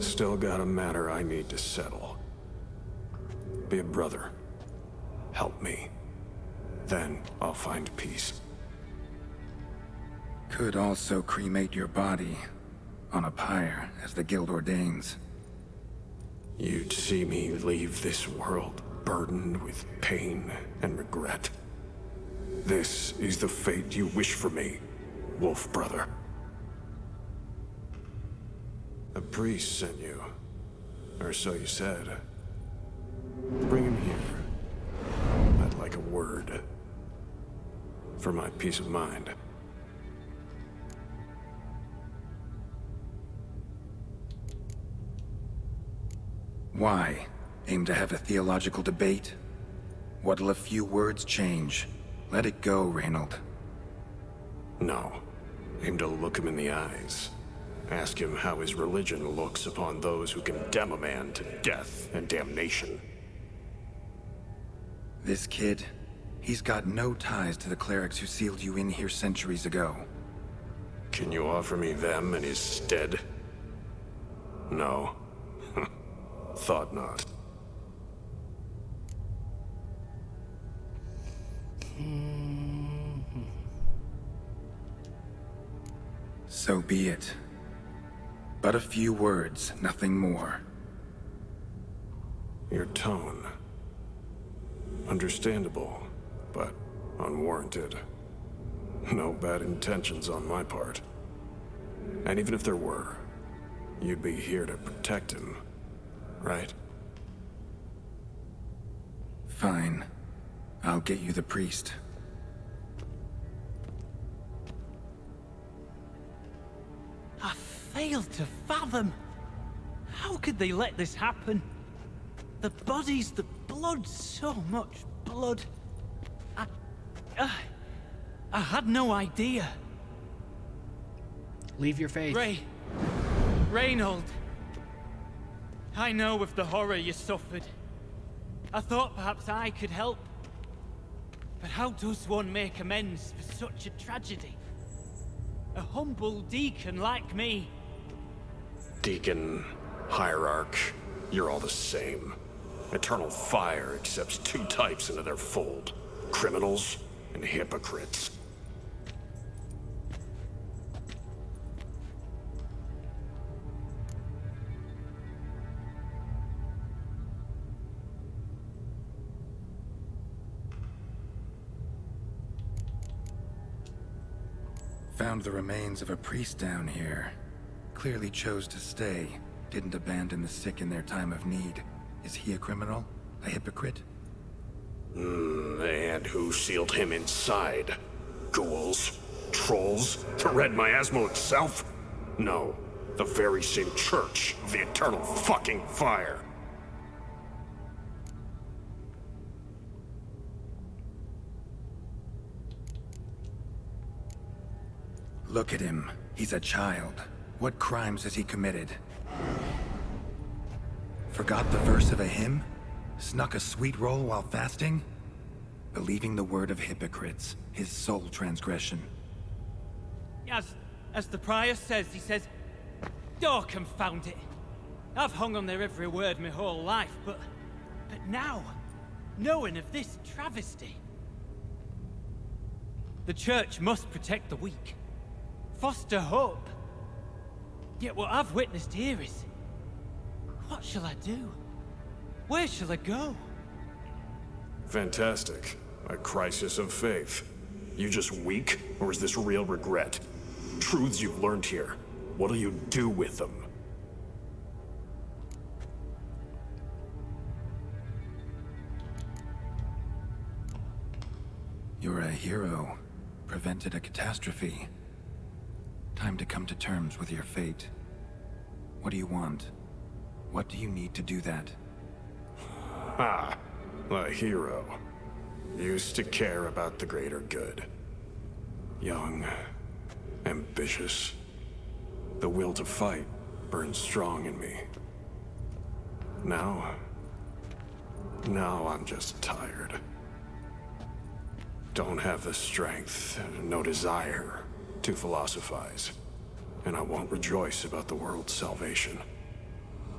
still got a matter I need to settle. Be a brother. Help me. Then I'll find peace. Could also cremate your body on a pyre, as the guild ordains. You'd see me leave this world burdened with pain and regret. This is the fate you wish for me, Wolf Brother. A priest sent you, or so you said. Bring him here. I'd like a word. For my peace of mind. Why? Aim to have a theological debate? What'll a few words change? Let it go, Reynold. No. Aim to look him in the eyes. Ask him how his religion looks upon those who condemn a man to death and damnation. This kid, he's got no ties to the clerics who sealed you in here centuries ago. Can you offer me them in his stead? No. Thought not. So be it. But a few words, nothing more. Your tone. Understandable, but unwarranted. No bad intentions on my part. And even if there were, you'd be here to protect him, right? Fine. I'll get you the priest. I failed to fathom. How could they let this happen? The bodies, the blood, so much blood. I had no idea. Leave your faith. Reynold. I know of the horror you suffered. I thought perhaps I could help. But how does one make amends for such a tragedy? A humble deacon like me. Deacon, hierarch, you're all the same. Eternal Fire accepts two types into their fold. Criminals and hypocrites. Found the remains of a priest down here. Clearly chose to stay. Didn't abandon the sick in their time of need. Is he a criminal? A hypocrite? And who sealed him inside? Ghouls? Trolls? The Red Miasmal itself? No. The very same church of the Eternal fucking Fire. Look at him. He's a child. What crimes has he committed? Forgot the verse of a hymn? Snuck a sweet roll while fasting? Believing the word of hypocrites, his sole transgression. As the prior says, he says, "Oh, confound it. I've hung on their every word my whole life, but now, knowing of this travesty, the church must protect the weak, foster hope. Yet what I've witnessed here is, what shall I do? Where shall I go?" Fantastic. A crisis of faith. You just weak, or is this real regret? Truths you've learned here. What'll you do with them? You're a hero. Prevented a catastrophe. Time to come to terms with your fate. What do you want? What do you need to do that? Ha! A hero. Used to care about the greater good. Young. Ambitious. The will to fight burns strong in me. Now I'm just tired. Don't have the strength, no desire to philosophize. And I won't rejoice about the world's salvation.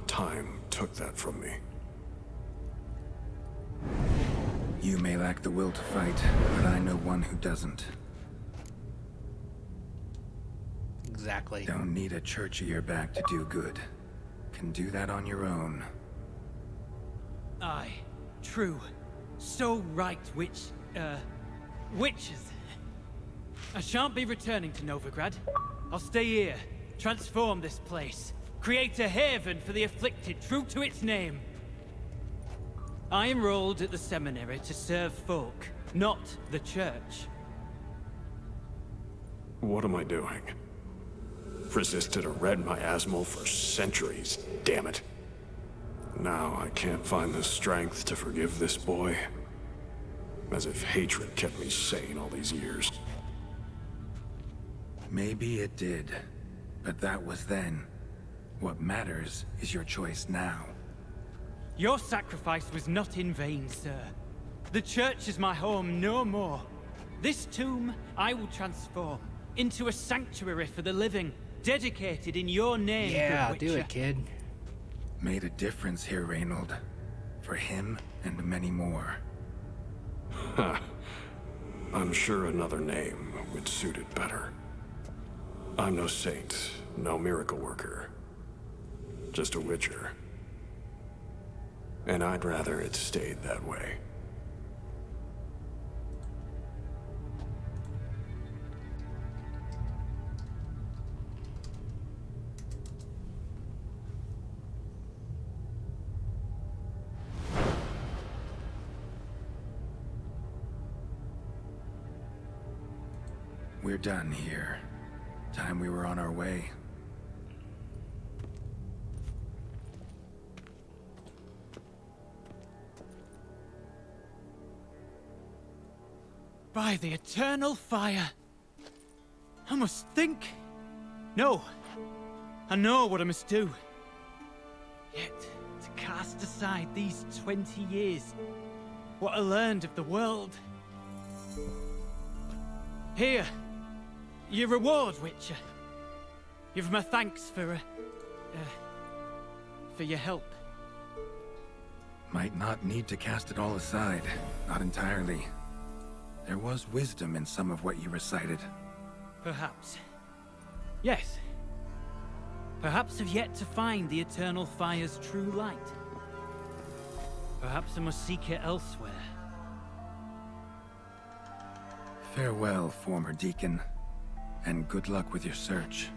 Time took that from me. You may lack the will to fight, but I know one who doesn't. Exactly. Don't need a church at your back to do good. Can do that on your own. Aye. true. So right, witches. I shan't be returning to Novigrad. I'll stay here, transform this place, create a haven for the afflicted, true to its name. I enrolled at the seminary to serve folk, not the church. What am I doing? Resisted a red miasmal for centuries, damn it. Now I can't find the strength to forgive this boy. As if hatred kept me sane all these years. Maybe it did, but that was then. What matters is your choice now. Your sacrifice was not in vain, sir. The church is my home no more. This tomb I will transform into a sanctuary for the living, dedicated in your name, Yeah, good do Witcher. it, kid. Made a difference here, Reynold. For him and many more. Ha. I'm sure another name would suit it better. I'm no saint, no miracle worker. Just a witcher. And I'd rather it stayed that way. We're done here. Time we were on our way. By the eternal fire. I must think. No. I know what I must do. Yet, to cast aside these 20 years, what I learned of the world. Here. Your reward, Witcher. You've my thanks for your help. Might not need to cast it all aside. Not entirely. There was wisdom in some of what you recited. Perhaps. Yes. Perhaps I've yet to find the eternal fire's true light. Perhaps I must seek it elsewhere. Farewell, former deacon. And good luck with your search.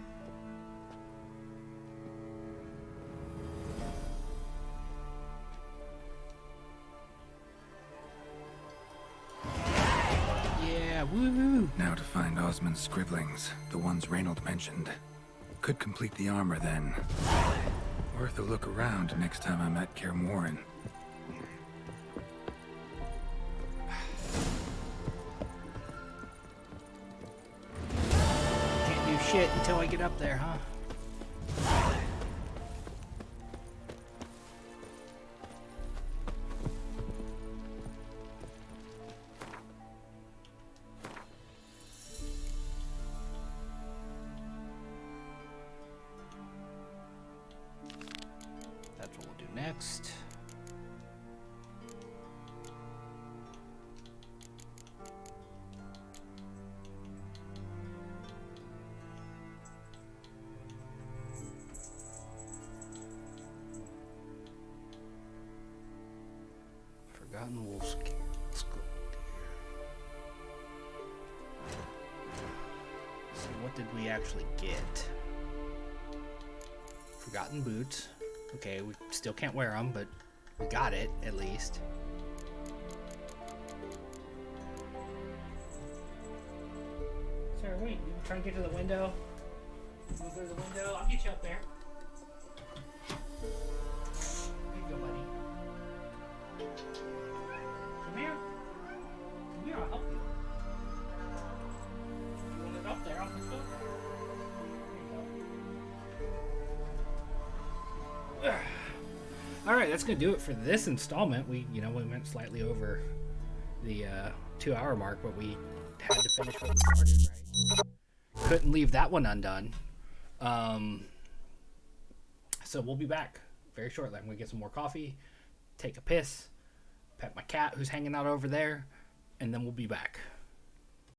Yeah, woohoo! Now to find Osmond's scribblings, the ones Reynold mentioned. Could complete the armor then. Worth a look around next time I'm at Kaer Morhen. Can't do shit until I get up there, huh? That's what we'll do next. Forgotten Wolf's Skull. So what did we actually get? Forgotten Boots. Okay, we still can't wear them, but we got it, at least. Sir, wait, you trying to get to the window? You want to go to the window? I'll get you up there. Here you go, buddy. Come here. Come here, I'll help you. You want to get up there? I'll just go. All right, that's gonna do it for this installment. We went slightly over the 2-hour mark, but we had to finish what we started, right? Couldn't leave that one undone. So we'll be back very shortly. I'm gonna get some more coffee, take a piss, pet my cat who's hanging out over there, and then we'll be back.